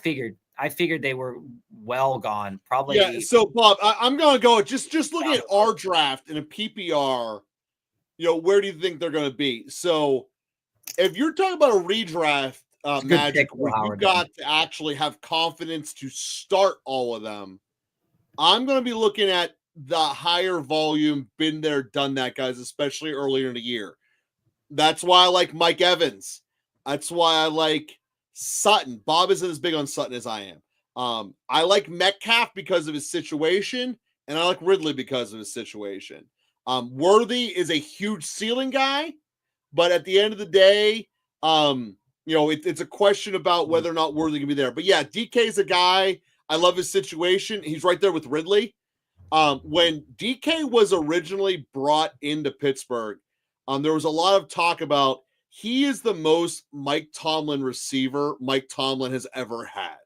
figured they were well gone. Probably. Yeah. So Bob, I'm going to go just looking at our draft in a PPR, where do you think they're going to be? So if you're talking about a redraft, Magic, where you got to actually have confidence to start all of them, I'm going to be looking at the higher volume, been there, done that guys, especially earlier in the year. That's why I like Mike Evans. That's why I like Sutton. Bob isn't as big on Sutton as I am. I like Metcalf because of his situation, and I like Ridley because of his situation. Worthy is a huge ceiling guy, but at the end of the day, it's a question about whether or not Worthy can be there. But yeah, DK is a guy. I love his situation. He's right there with Ridley. When DK was originally brought into Pittsburgh, there was a lot of talk about he is the most Mike Tomlin receiver Mike Tomlin has ever had.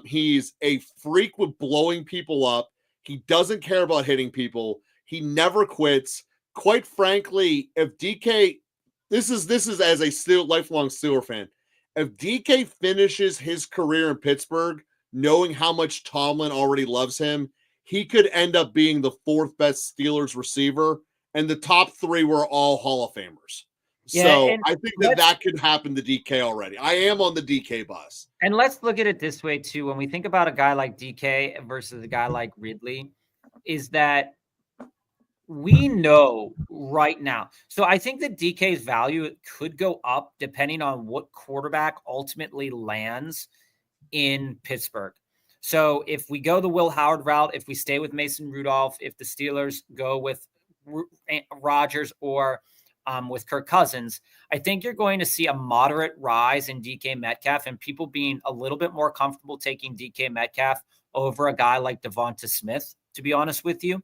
He's a freak with blowing people up. He doesn't care about hitting people. He never quits. Quite frankly, if DK, this is as a lifelong Steeler fan, if DK finishes his career in Pittsburgh, knowing how much Tomlin already loves him, he could end up being the 4th best Steelers receiver, and the top 3 were all Hall of Famers. Yeah, so I think that could happen to DK already. I am on the DK bus. And let's look at it this way too. When we think about a guy like DK versus a guy like Ridley, is that we know right now. So I think that DK's value could go up depending on what quarterback ultimately lands in Pittsburgh. So if we go the Will Howard route, if we stay with Mason Rudolph, if the Steelers go with Rodgers or with Kirk Cousins, I think you're going to see a moderate rise in DK Metcalf and people being a little bit more comfortable taking DK Metcalf over a guy like Devonta Smith, to be honest with you.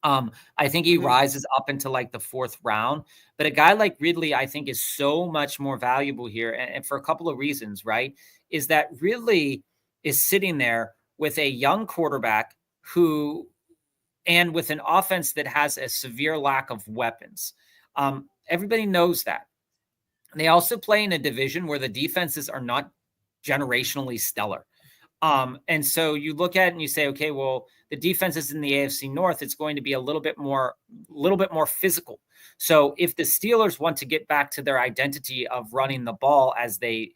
I think he rises up into like the 4th round, but a guy like Ridley, I think, is so much more valuable here. And for a couple of reasons, right? Is that Ridley is sitting there with a young quarterback and with an offense that has a severe lack of weapons. Everybody knows that. They also play in a division where the defenses are not generationally stellar. And so you look at it and you say, okay, well, the defenses in the AFC North, it's going to be a little bit more physical. So if the Steelers want to get back to their identity of running the ball as they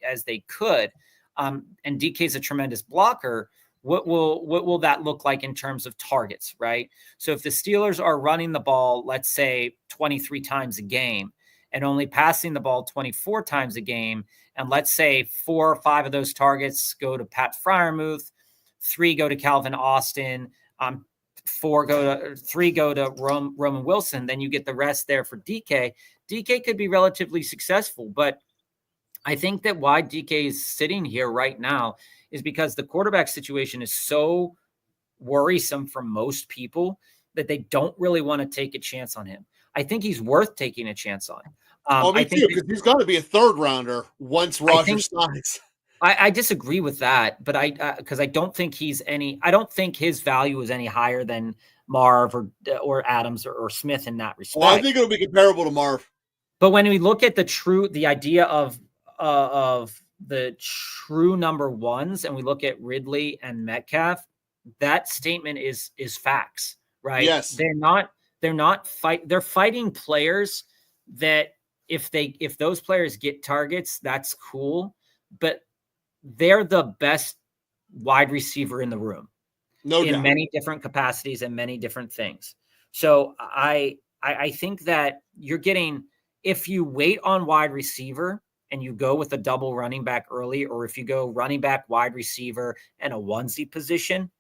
could, and DK is a tremendous blocker, what will that look like in terms of targets, right? So if the Steelers are running the ball, let's say 23 times a game, and only passing the ball 24 times a game, and let's say 4 or 5 of those targets go to Pat Freiermuth, 3 go to Calvin Austin, 3 go to Roman Wilson, then you get the rest there for DK. DK could be relatively successful, but I think that why DK is sitting here right now is because the quarterback situation is so worrisome for most people that they don't really want to take a chance on him. I think he's worth taking a chance on. Me too, because he's going to be a third rounder once Roger signs. I disagree with that, but because I don't think I don't think his value is any higher than Marv or Adams or Smith in that respect. Well, I think it'll be comparable to Marv. But when we look at the idea of the true number ones, and we look at Ridley and Metcalf, that statement is facts, right? Yes. They're fighting players that if those players get targets, that's cool, but they're the best wide receiver in the room. No doubt. In many different capacities and many different things. So I think that you're getting, if you wait on wide receiver and you go with a double running back early, or if you go running back, wide receiver, and a onesie position,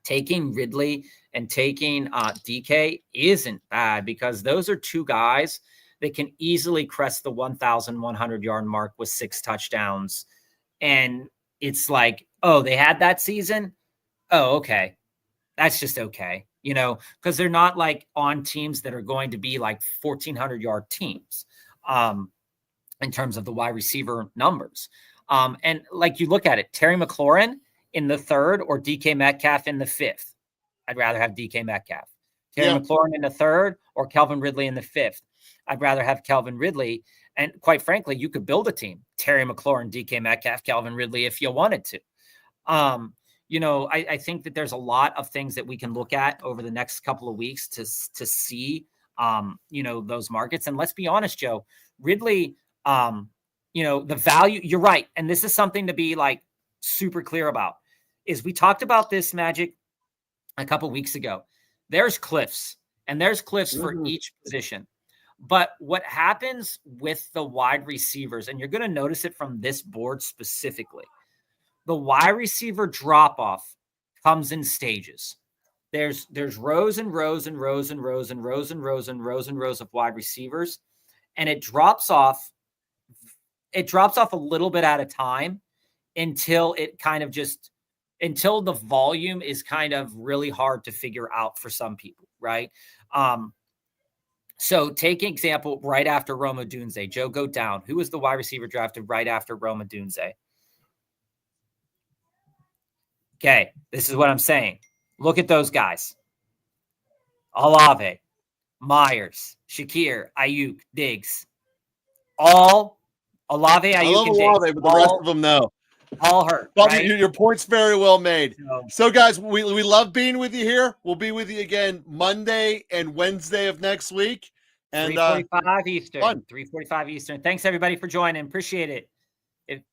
taking Ridley and taking DK isn't bad, because those are two guys that can easily crest the 1,100 yard mark with 6 touchdowns. And it's like, oh, they had that season. Oh, okay. That's just okay. Because they're not like on teams that are going to be like 1,400 yard teams in terms of the wide receiver numbers. And like you look at it, Terry McLaurin in the 3rd or DK Metcalf in the 5th. I'd rather have DK Metcalf. Terry McLaurin in the 3rd or Calvin Ridley in the 5th. I'd rather have Calvin Ridley. And quite frankly, you could build a team, Terry McLaurin, DK Metcalf, Calvin Ridley, if you wanted to. I think that there's a lot of things that we can look at over the next couple of weeks to see, those markets. And let's be honest, Joe, Ridley, the value, you're right. And this is something to be like super clear about, is we talked about this, Magic, a couple of weeks ago. There's cliffs, and there's cliffs for each position. But what happens with the wide receivers, and you're going to notice it from this board specifically, the wide receiver drop-off comes in stages. There's rows and rows and rows and rows and rows and rows and rows and rows of wide receivers, and it drops off a little bit at a time until until the volume is kind of really hard to figure out for some people, right? So take an example right after Rome Odunze. Joe, go down. Who was the wide receiver drafted right after Rome Odunze? Okay, this is what I'm saying. Look at those guys. Olave, Myers, Shakir, Ayuk, Diggs. All Olave, Ayuk, and Olave, Diggs. but the rest of them, no. All hurt. But right? your point's very well made. So guys, we love being with you here. We'll be with you again Monday and Wednesday of next week. And 3:45 Eastern. 3:45 Eastern. Thanks everybody for joining. Appreciate it.